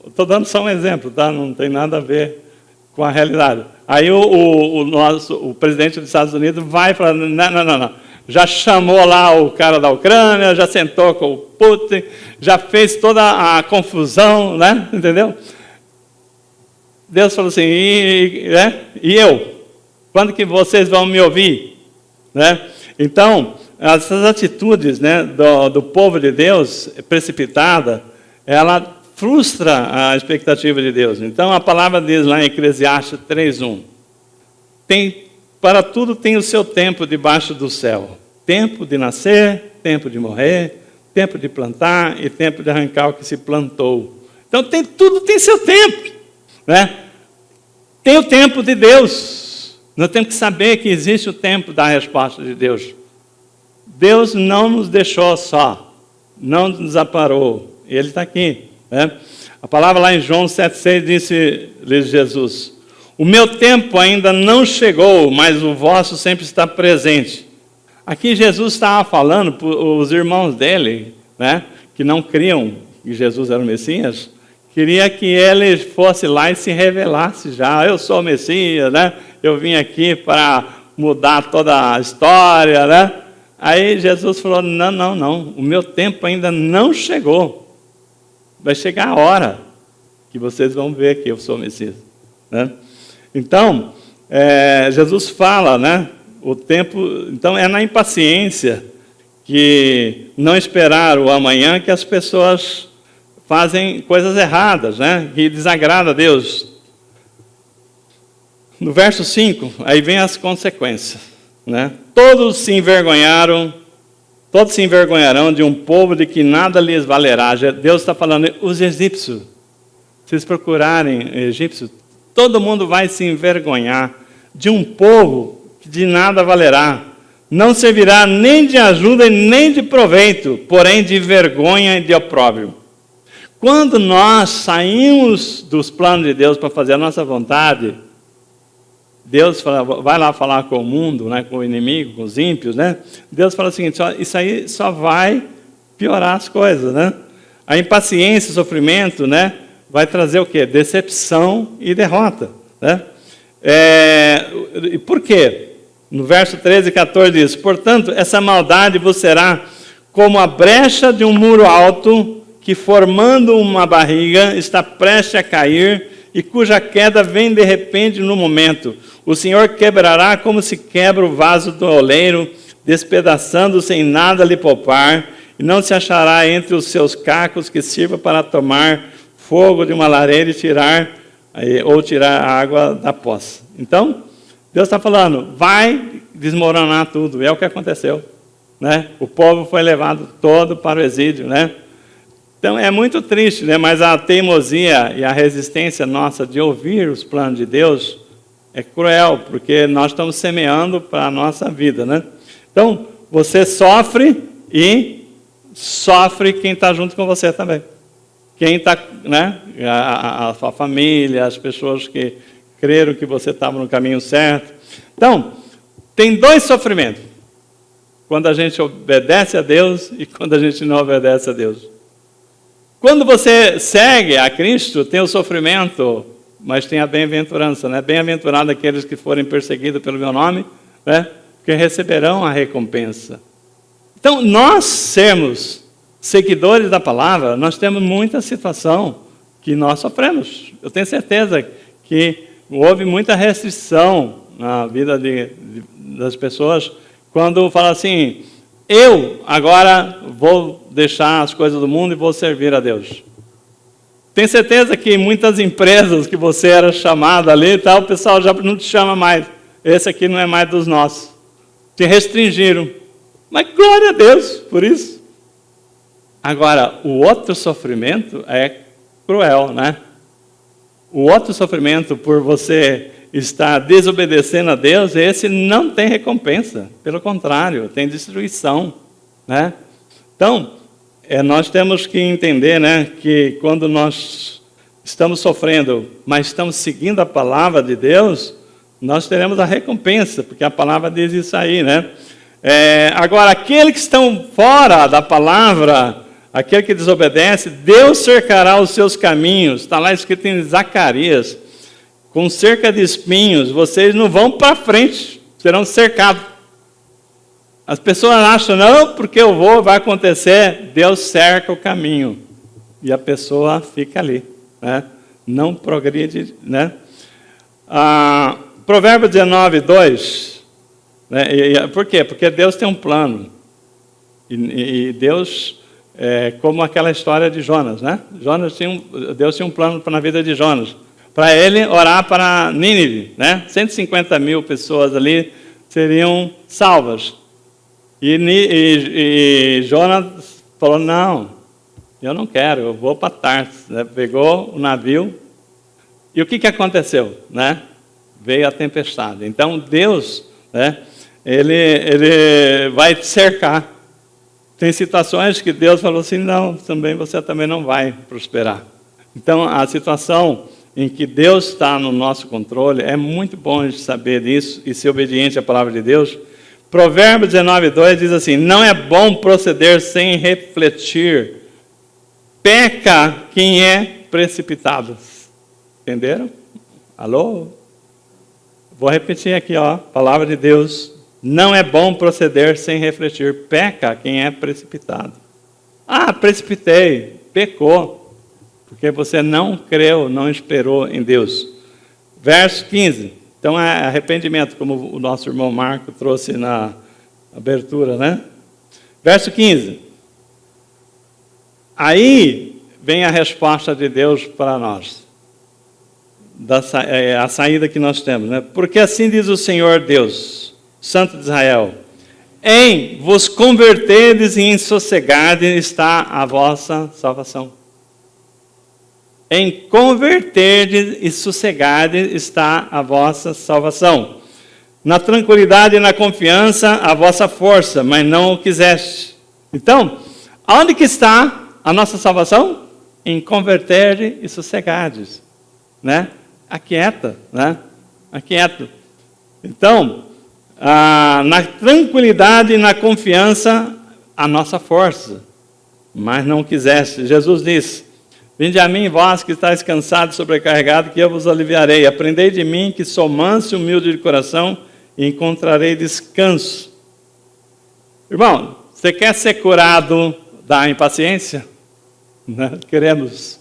estou dando só um exemplo, tá? Não tem nada a ver com a realidade. Aí o presidente dos Estados Unidos vai falar, não. Já chamou lá o cara da Ucrânia, já sentou com o Putin, já fez toda a confusão, né? Entendeu? Deus falou assim, e eu? Quando que vocês vão me ouvir? Né? Então, essas atitudes, né, do povo de Deus, precipitada, ela frustra a expectativa de Deus. Então, a palavra diz lá em Eclesiastes 3:1, para tudo tem o seu tempo debaixo do céu. Tempo de nascer, tempo de morrer, tempo de plantar e tempo de arrancar o que se plantou. Então, tudo tem seu tempo. Né? Tem o tempo de Deus. Nós temos que saber que existe o tempo da resposta de Deus. Deus não nos deixou só, não nos desamparou. Ele está aqui. Né? A palavra lá em João 7,6 disse-lhes Jesus, O meu tempo ainda não chegou, mas o vosso sempre está presente. Aqui Jesus estava falando para os irmãos dele, né, que não criam que Jesus era o Messias, queria que ele fosse lá e se revelasse já. Eu sou o Messias, né? Eu vim aqui para mudar toda a história, né? Aí Jesus falou, não, o meu tempo ainda não chegou. Vai chegar a hora que vocês vão ver que eu sou o Messias, né? Então, Jesus fala, né? O tempo, então é na impaciência que não esperar o amanhã que as pessoas fazem coisas erradas, né? Que desagrada a Deus. No verso 5, aí vem as consequências, né? Todos se envergonharão de um povo de que nada lhes valerá. Deus está falando, os egípcios, se vocês procurarem egípcios, todo mundo vai se envergonhar de um povo que de nada valerá. Não servirá nem de ajuda e nem de proveito, porém de vergonha e de opróbrio. Quando nós saímos dos planos de Deus para fazer a nossa vontade, Deus fala, vai lá falar com o mundo, né, com o inimigo, com os ímpios, né? Deus fala o seguinte, isso aí só vai piorar as coisas, né? A impaciência, o sofrimento, né, vai trazer o quê? Decepção e derrota, né? E por quê? No verso 13 e 14 diz, portanto, essa maldade vos será como a brecha de um muro alto que, formando uma barriga, está prestes a cair e cuja queda vem de repente no momento. O Senhor quebrará como se quebra o vaso do oleiro, despedaçando sem nada lhe poupar, e não se achará entre os seus cacos que sirva para tomar fogo de uma lareira e tirar a água da poça. Então, Deus está falando, vai desmoronar tudo. É o que aconteceu, né? O povo foi levado todo para o exílio, né? Então, é muito triste, né? Mas a teimosia e a resistência nossa de ouvir os planos de Deus é cruel, porque nós estamos semeando para a nossa vida, né? Então, você sofre e sofre quem está junto com você também. Quem está, né? A sua família, as pessoas que creram que você estava no caminho certo. Então, tem dois sofrimentos. Quando a gente obedece a Deus e quando a gente não obedece a Deus. Quando você segue a Cristo, tem o sofrimento, mas tem a bem-aventurança, né? Bem-aventurado aqueles que forem perseguidos pelo meu nome, né? Porque receberão a recompensa. Então, nós sermos seguidores da palavra, nós temos muita situação que nós sofremos. Eu tenho certeza que houve muita restrição na vida das pessoas quando fala assim, eu agora vou deixar as coisas do mundo e vou servir a Deus. Tenho certeza que muitas empresas que você era chamado ali e tal, o pessoal já não te chama mais. Esse aqui não é mais dos nossos. Te restringiram. Mas glória a Deus por isso. Agora, o outro sofrimento é cruel, né? O outro sofrimento por você estar desobedecendo a Deus, esse não tem recompensa. Pelo contrário, tem destruição, né? Então, nós temos que entender, né, que quando nós estamos sofrendo, mas estamos seguindo a palavra de Deus, nós teremos a recompensa, porque a palavra diz isso aí, né? Agora, aqueles que estão fora da palavra, aquele que desobedece, Deus cercará os seus caminhos. Está lá escrito em Zacarias. Com cerca de espinhos, vocês não vão para frente, serão cercados. As pessoas acham, não, porque eu vou, vai acontecer. Deus cerca o caminho. E a pessoa fica ali, né? Não progride, né? Provérbios 19, 2. Né? Por quê? Porque Deus tem um plano. E Deus... como aquela história de Jonas, né? Deus tinha um plano na vida de Jonas, para ele orar para Nínive, né? 150 mil pessoas ali seriam salvas. E Jonas falou, não, eu não quero, eu vou para Tarsis, né? Pegou o navio, e o que aconteceu, né? Veio a tempestade. Então Deus, né? Ele vai te cercar. Tem situações que Deus falou assim, não, você também não vai prosperar. Então, a situação em que Deus está no nosso controle, é muito bom a gente saber disso e ser obediente à palavra de Deus. Provérbios 19:2 diz assim: não é bom proceder sem refletir, peca quem é precipitado. Entenderam? Alô? Vou repetir aqui, palavra de Deus. Não é bom proceder sem refletir, peca quem é precipitado. Precipitei, pecou, porque você não creu, não esperou em Deus. Verso 15. Então é arrependimento, como o nosso irmão Marco trouxe na abertura, né? Verso 15. Aí vem a resposta de Deus para nós. A saída que nós temos, né? Porque assim diz o Senhor Deus, Santo de Israel: em vos converterdes e em sossegardes está a vossa salvação. Em converterdes e sossegardes está a vossa salvação. Na tranquilidade e na confiança a vossa força, mas não o quiseste. Então, onde que está a nossa salvação? Em converterdes e sossegardes, né? Aquieta, né? Aquieta. Então, na tranquilidade e na confiança, a nossa força, mas não quiseste. Jesus disse: vinde a mim, vós que estáis cansados e sobrecarregados, que eu vos aliviarei. Aprendei de mim, que sou manso e humilde de coração, e encontrarei descanso. Irmão, você quer ser curado da impaciência? Né? Queremos.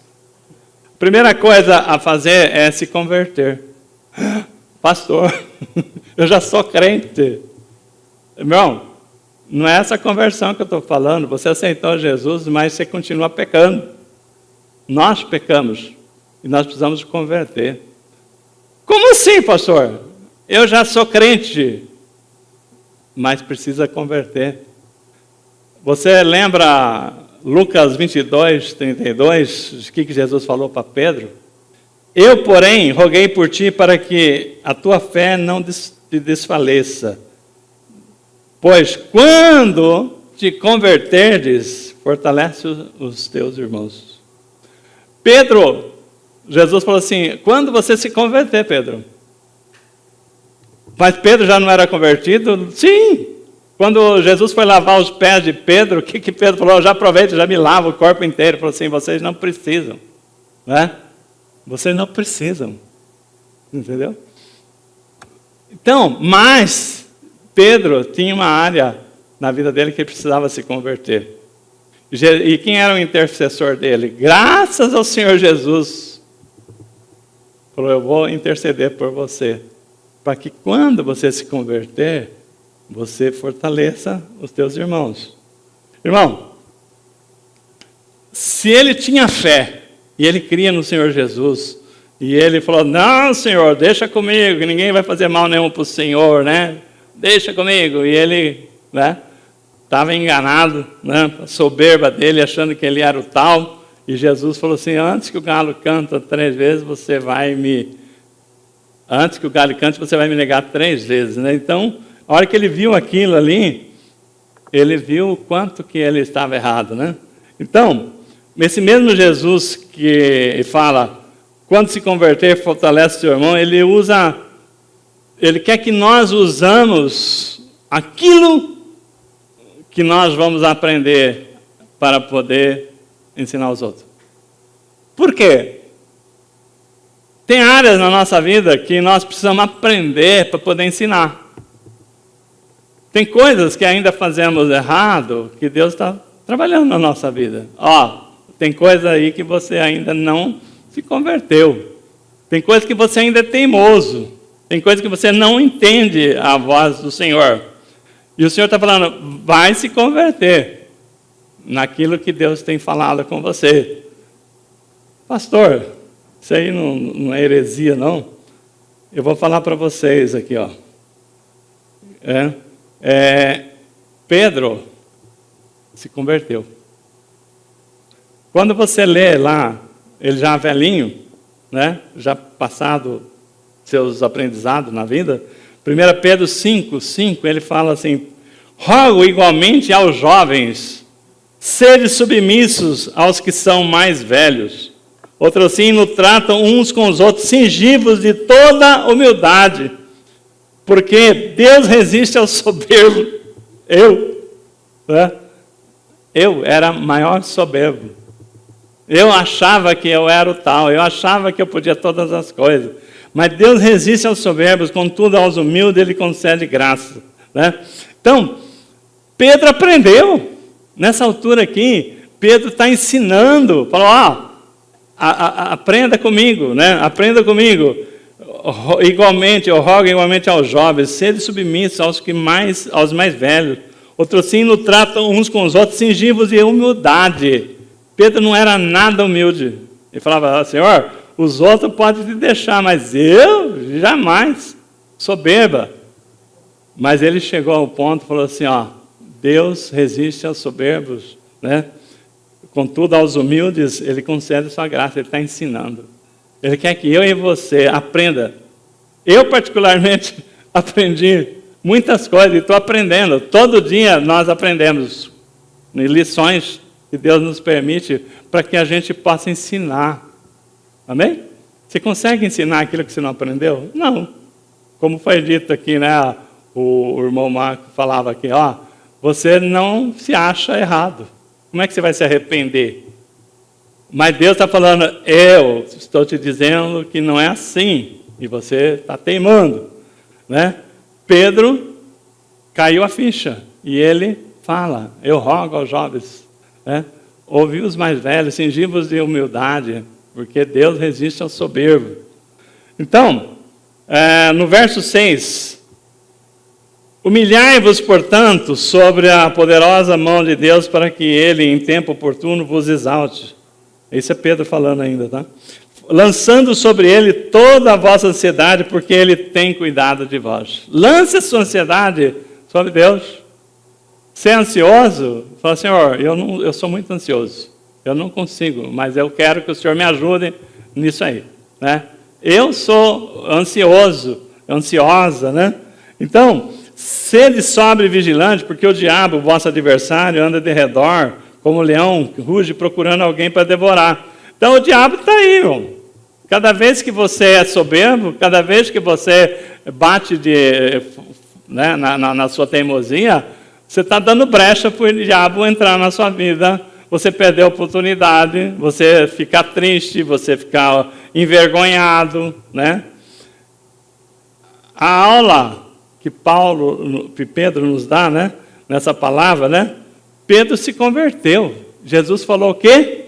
Primeira coisa a fazer é se converter. Pastor, eu já sou crente. Irmão, não é essa conversão que eu estou falando. Você aceitou Jesus, mas você continua pecando. Nós pecamos e nós precisamos converter. Como assim, pastor? Eu já sou crente, mas precisa converter. Você lembra Lucas 22:32, o que Jesus falou para Pedro? Eu, porém, roguei por ti para que a tua fé não te desfaleça. Pois quando te converterdes, fortalece os teus irmãos. Pedro, Jesus falou assim: quando você se converter, Pedro. Mas Pedro já não era convertido? Sim. Quando Jesus foi lavar os pés de Pedro, o que Pedro falou? Eu já aproveito, já me lavo o corpo inteiro. Ele falou assim: vocês não precisam, né? Vocês não precisam. Entendeu? Então, mas Pedro tinha uma área na vida dele que ele precisava se converter. E quem era o intercessor dele? Graças ao Senhor Jesus. Falou: eu vou interceder por você, para que quando você se converter, você fortaleça os teus irmãos. Irmão, se ele tinha fé, e ele cria no Senhor Jesus, e ele falou: não, Senhor, deixa comigo, que ninguém vai fazer mal nenhum para o Senhor, né? Deixa comigo. E ele, né, estava enganado, né, a soberba dele, achando que ele era o tal. E Jesus falou assim: antes que o galo canta 3 vezes, você vai me... Antes que o galo cante, você vai me negar 3 vezes, né? Então, a hora que ele viu aquilo ali, ele viu o quanto que ele estava errado, né? Então, esse mesmo Jesus que fala, quando se converter, fortalece o seu irmão, ele quer que nós usamos aquilo que nós vamos aprender para poder ensinar os outros. Por quê? Tem áreas na nossa vida que nós precisamos aprender para poder ensinar. Tem coisas que ainda fazemos errado, que Deus está trabalhando na nossa vida. Tem coisa aí que você ainda não se converteu. Tem coisa que você ainda é teimoso. Tem coisa que você não entende a voz do Senhor. E o Senhor está falando: vai se converter naquilo que Deus tem falado com você. Pastor, isso aí não é heresia, não? Eu vou falar para vocês aqui, ó. Pedro se converteu. Quando você lê lá, ele já velhinho, né? Já passado seus aprendizados na vida, 1 Pedro 5:5, ele fala assim: rogo igualmente aos jovens, sede submissos aos que são mais velhos, Outro assim, no tratam uns com os outros, cingivos de toda humildade, porque Deus resiste ao soberbo. Eu era maior soberbo. Eu achava que eu era o tal, eu achava que eu podia todas as coisas. Mas Deus resiste aos soberbos, contudo aos humildes Ele concede graça. Né? Então, Pedro aprendeu. Nessa altura aqui, Pedro está ensinando, falou, aprenda comigo, né? Aprenda comigo. Igualmente, eu rogo igualmente aos jovens, sede submissos aos mais velhos. Outro sim, no tratam uns com os outros, cingivos de humildade. Pedro não era nada humilde. Ele falava, Senhor, os outros podem te deixar, mas eu jamais, soberba. Mas ele chegou ao ponto e falou assim, Deus resiste aos soberbos, né? Contudo, aos humildes, Ele concede sua graça, Ele está ensinando. Ele quer que eu e você aprenda. Eu, particularmente, aprendi muitas coisas e estou aprendendo. Todo dia nós aprendemos lições que Deus nos permite para que a gente possa ensinar. Amém? Você consegue ensinar aquilo que você não aprendeu? Não. Como foi dito aqui, né? O irmão Marco falava aqui, você não se acha errado. Como é que você vai se arrepender? Mas Deus está falando, eu estou te dizendo que não é assim. E você está teimando. Né? Pedro caiu a ficha. E ele fala, eu rogo aos jovens, né? Ouvi os mais velhos, cingivos de humildade, porque Deus resiste ao soberbo. Então, no verso 6, humilhai-vos, portanto, sobre a poderosa mão de Deus, para que Ele, em tempo oportuno, vos exalte. Isso é Pedro falando ainda, tá? Lançando sobre Ele toda a vossa ansiedade, porque Ele tem cuidado de vós. Lance a sua ansiedade sobre Deus. Você é ansioso? Fala, Senhor, eu sou muito ansioso. Eu não consigo, mas eu quero que o Senhor me ajude nisso aí. Né? Eu sou ansioso, ansiosa, né? Então, sede sóbrio e vigilante, porque o diabo, vosso adversário, anda de redor, como um leão que ruge procurando alguém para devorar. Então, o diabo está aí, irmão. Cada vez que você é soberbo, cada vez que você bate na sua teimosia, você está dando brecha para o diabo entrar na sua vida. Você perder a oportunidade, você ficar triste, você ficar envergonhado. Né? A aula que Pedro nos dá, né, nessa palavra, né? Pedro se converteu. Jesus falou o quê?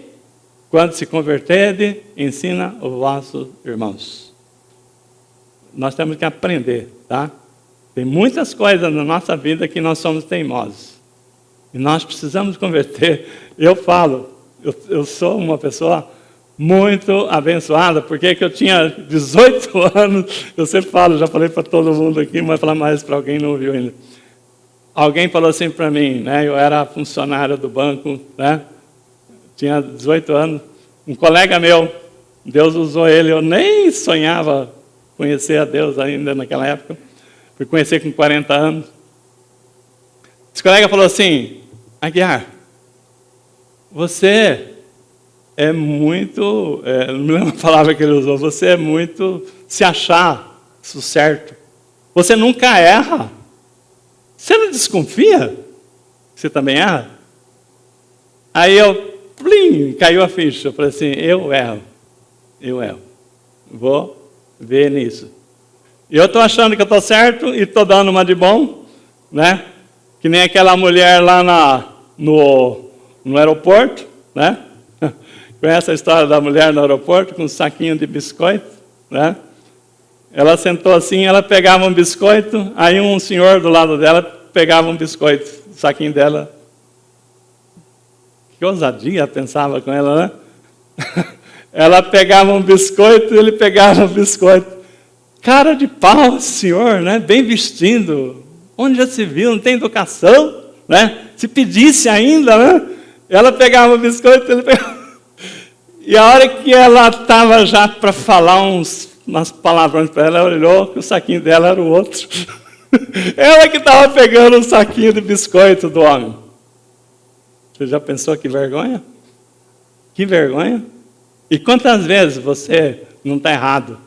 Quando se converterdes, ensina os vossos irmãos. Nós temos que aprender, tá? Tem muitas coisas na nossa vida que nós somos teimosos. E nós precisamos converter. Eu falo, eu sou uma pessoa muito abençoada, porque eu tinha 18 anos, eu sempre falo, já falei para todo mundo aqui, mas vou falar mais para alguém que não ouviu ainda. Alguém falou assim para mim, né? Eu era funcionário do banco, né? Tinha 18 anos, um colega meu, Deus usou ele, eu nem sonhava conhecer a Deus ainda naquela época, fui conhecer com 40 anos. Esse colega falou assim, Aguiar, você é muito, não me lembro a palavra que ele usou, você é muito se achar isso certo. Você nunca erra. Você não desconfia que você também erra? Aí caiu a ficha. Eu falei assim, eu erro. Vou ver nisso. E eu estou achando que eu estou certo e estou dando uma de bom, né? Que nem aquela mulher lá no aeroporto, né? Conhece a história da mulher no aeroporto com um saquinho de biscoito, né? Ela sentou assim, ela pegava um biscoito, aí um senhor do lado dela pegava um biscoito, o saquinho dela. Que ousadia, pensava com ela, né? Ela pegava um biscoito, ele pegava um biscoito. Cara de pau, senhor, né? Bem vestido. Onde já se viu? Não tem educação, né? Se pedisse ainda, né? Ela pegava o biscoito, ele pegava. E a hora que ela estava já para falar umas palavrões para ela olhou que o saquinho dela era o outro. Ela que estava pegando o saquinho de biscoito do homem. Você já pensou que vergonha? Que vergonha? E quantas vezes você não está errado,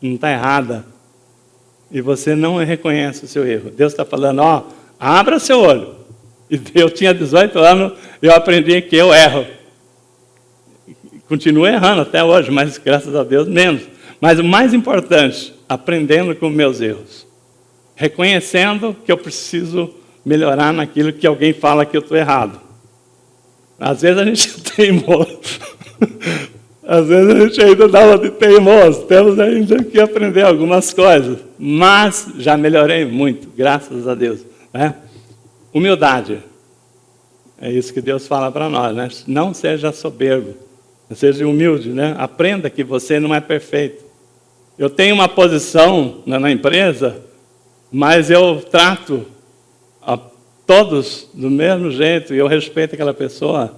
não está errada, e você não reconhece o seu erro? Deus está falando, ó, abra seu olho. E eu tinha 18 anos, eu aprendi que eu erro. Continuo errando até hoje, mas graças a Deus menos. Mas o mais importante, aprendendo com meus erros. Reconhecendo que eu preciso melhorar naquilo que alguém fala que eu estou errado. Às vezes a gente é teimoso. Às vezes a gente ainda dá uma de teimoso. Temos ainda que aprender algumas coisas. Mas já melhorei muito, graças a Deus. Né? Humildade. É isso que Deus fala para nós. Né? Não seja soberbo. Seja humilde. Né? Aprenda que você não é perfeito. Eu tenho uma posição na empresa, mas eu trato a todos do mesmo jeito, e eu respeito aquela pessoa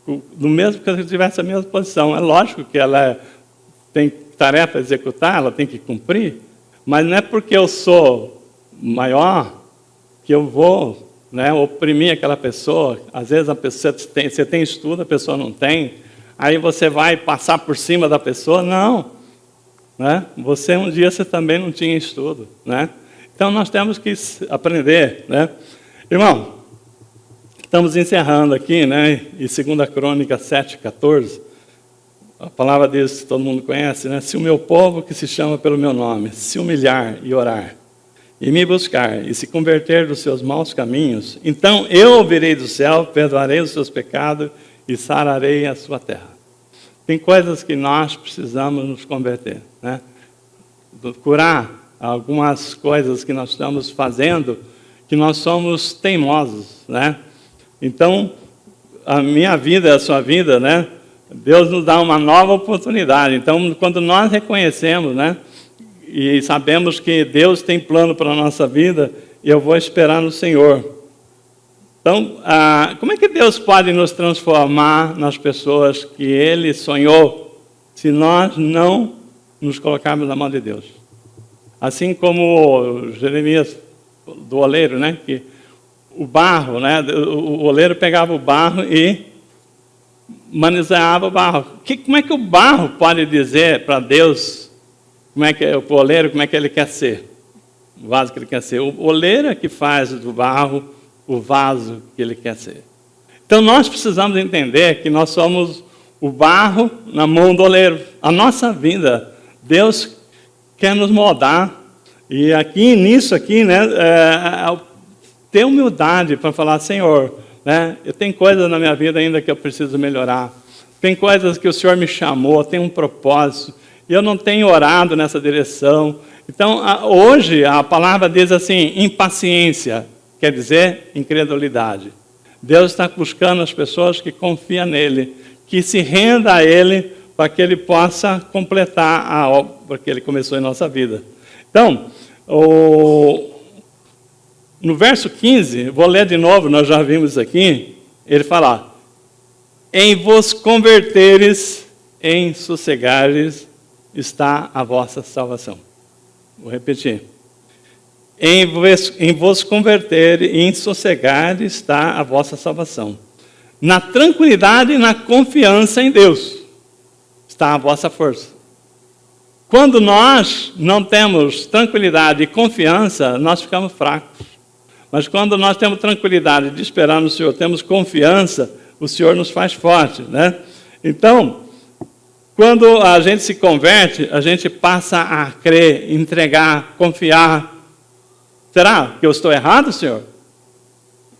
do mesmo que se tivesse a mesma posição. É lógico que ela tem tarefa a executar, ela tem que cumprir, mas não é porque eu sou maior que eu vou, né, oprimir aquela pessoa. Às vezes você tem estudo, a pessoa não tem, aí você vai passar por cima da pessoa. Não. Né? Você um dia você também não tinha estudo. Né? Então nós temos que aprender. Né? Irmão, estamos encerrando aqui, né? E 2 Crônicas 7:14, a palavra diz, todo mundo conhece, né? Se o meu povo que se chama pelo meu nome se humilhar e orar, e me buscar, e se converter dos seus maus caminhos, então eu ouvirei do céu, perdoarei os seus pecados e sararei a sua terra. Tem coisas que nós precisamos nos converter, né? Curar algumas coisas que nós estamos fazendo, que nós somos teimosos, né? Então, a minha vida, a sua vida, né? Deus nos dá uma nova oportunidade. Então, quando nós reconhecemos, né? E sabemos que Deus tem plano para a nossa vida, eu vou esperar no Senhor. Então, como é que Deus pode nos transformar nas pessoas que Ele sonhou, se nós não nos colocarmos na mão de Deus? Assim como Jeremias, do oleiro, né? Que o barro, né? O oleiro pegava o barro e manuseava o barro. Como é que o barro pode dizer para Deus, como é que o oleiro, como é que ele quer ser? O vaso que ele quer ser. O oleiro é que faz do barro o vaso que ele quer ser. Então nós precisamos entender que nós somos o barro na mão do oleiro. A nossa vida, Deus quer nos moldar. E aqui, nisso aqui, né, ter humildade para falar, Senhor, né, eu tenho coisas na minha vida ainda que eu preciso melhorar. Tem coisas que o Senhor me chamou, tem um propósito. E eu não tenho orado nessa direção. Então, hoje, a palavra diz assim, impaciência. Quer dizer, incredulidade. Deus está buscando as pessoas que confiam nele, que se renda a ele, para que ele possa completar a obra que ele começou em nossa vida. Então, no verso 15, vou ler de novo, nós já vimos aqui, ele fala, em vos converteres, em sossegares, está a vossa salvação. Vou repetir. Em vos converter e em sossegar está a vossa salvação. Na tranquilidade e na confiança em Deus está a vossa força. Quando nós não temos tranquilidade e confiança, nós ficamos fracos. Mas quando nós temos tranquilidade de esperar no Senhor, temos confiança, o Senhor nos faz forte, né? Então, quando a gente se converte, a gente passa a crer, entregar, confiar. Será que eu estou errado, Senhor?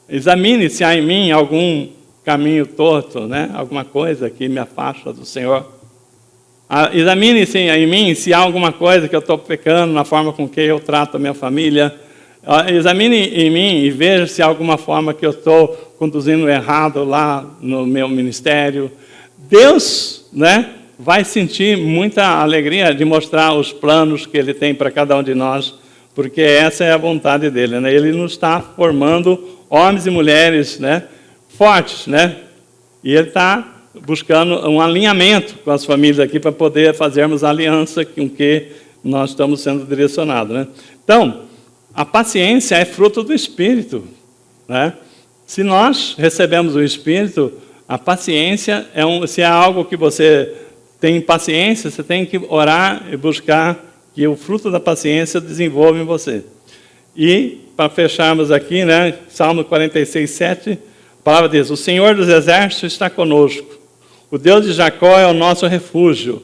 Examine se há em mim algum caminho torto, né? Alguma coisa que me afasta do Senhor. Examine se em mim se há alguma coisa que eu estou pecando na forma com que eu trato a minha família. Examine em mim e veja se há alguma forma que eu estou conduzindo errado lá no meu ministério. Deus, né, vai sentir muita alegria de mostrar os planos que Ele tem para cada um de nós, porque essa é a vontade dele, né? Ele nos está formando homens e mulheres, né, fortes, né? E Ele está buscando um alinhamento com as famílias aqui para poder fazermos aliança com que nós estamos sendo direcionados, né? Então, a paciência é fruto do Espírito, né? Se nós recebemos o Espírito, a paciência se é algo que você tem paciência, você tem que orar e buscar que o fruto da paciência desenvolva em você. E, para fecharmos aqui, né, Salmo 46, 7, a palavra diz: o Senhor dos Exércitos está conosco, o Deus de Jacó é o nosso refúgio.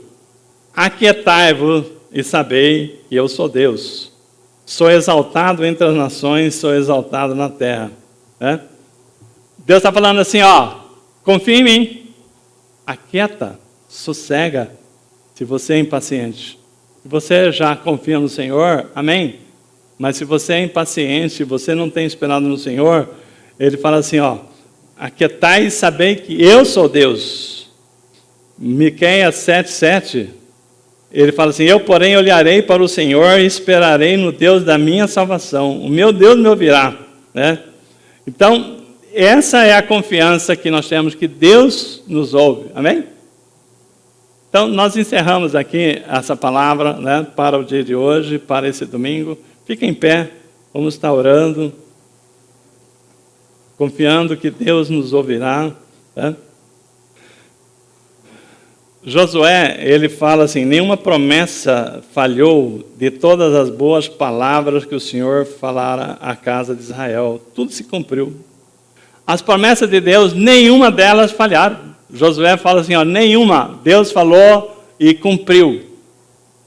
Aquietai-vos e sabei que eu sou Deus. Sou exaltado entre as nações, sou exaltado na terra. Né? Deus está falando assim, ó, confia em mim. Aquieta, sossega, se você é impaciente. Se você já confia no Senhor, amém? Mas se você é impaciente, você não tem esperado no Senhor, Ele fala assim, ó, aquietai e sabei que eu sou Deus. Miqueias 7:7, ele fala assim, eu, porém, olharei para o Senhor e esperarei no Deus da minha salvação. O meu Deus me ouvirá. Né? Então, essa é a confiança que nós temos, que Deus nos ouve. Amém? Então, nós encerramos aqui essa palavra, né, para o dia de hoje, para esse domingo. Fique em pé, vamos estar orando, confiando que Deus nos ouvirá. Né? Josué, ele fala assim, nenhuma promessa falhou de todas as boas palavras que o Senhor falara à casa de Israel. Tudo se cumpriu. As promessas de Deus, nenhuma delas falharam. Josué fala assim, ó, nenhuma. Deus falou e cumpriu.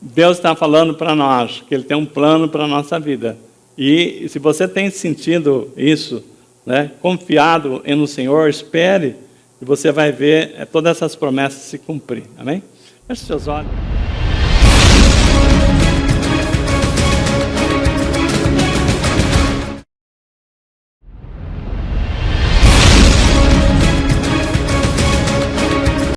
Deus está falando para nós que Ele tem um plano para a nossa vida. E se você tem sentido isso, né, confiado no Senhor, espere, e você vai ver todas essas promessas se cumprir. Amém? Feche seus olhos.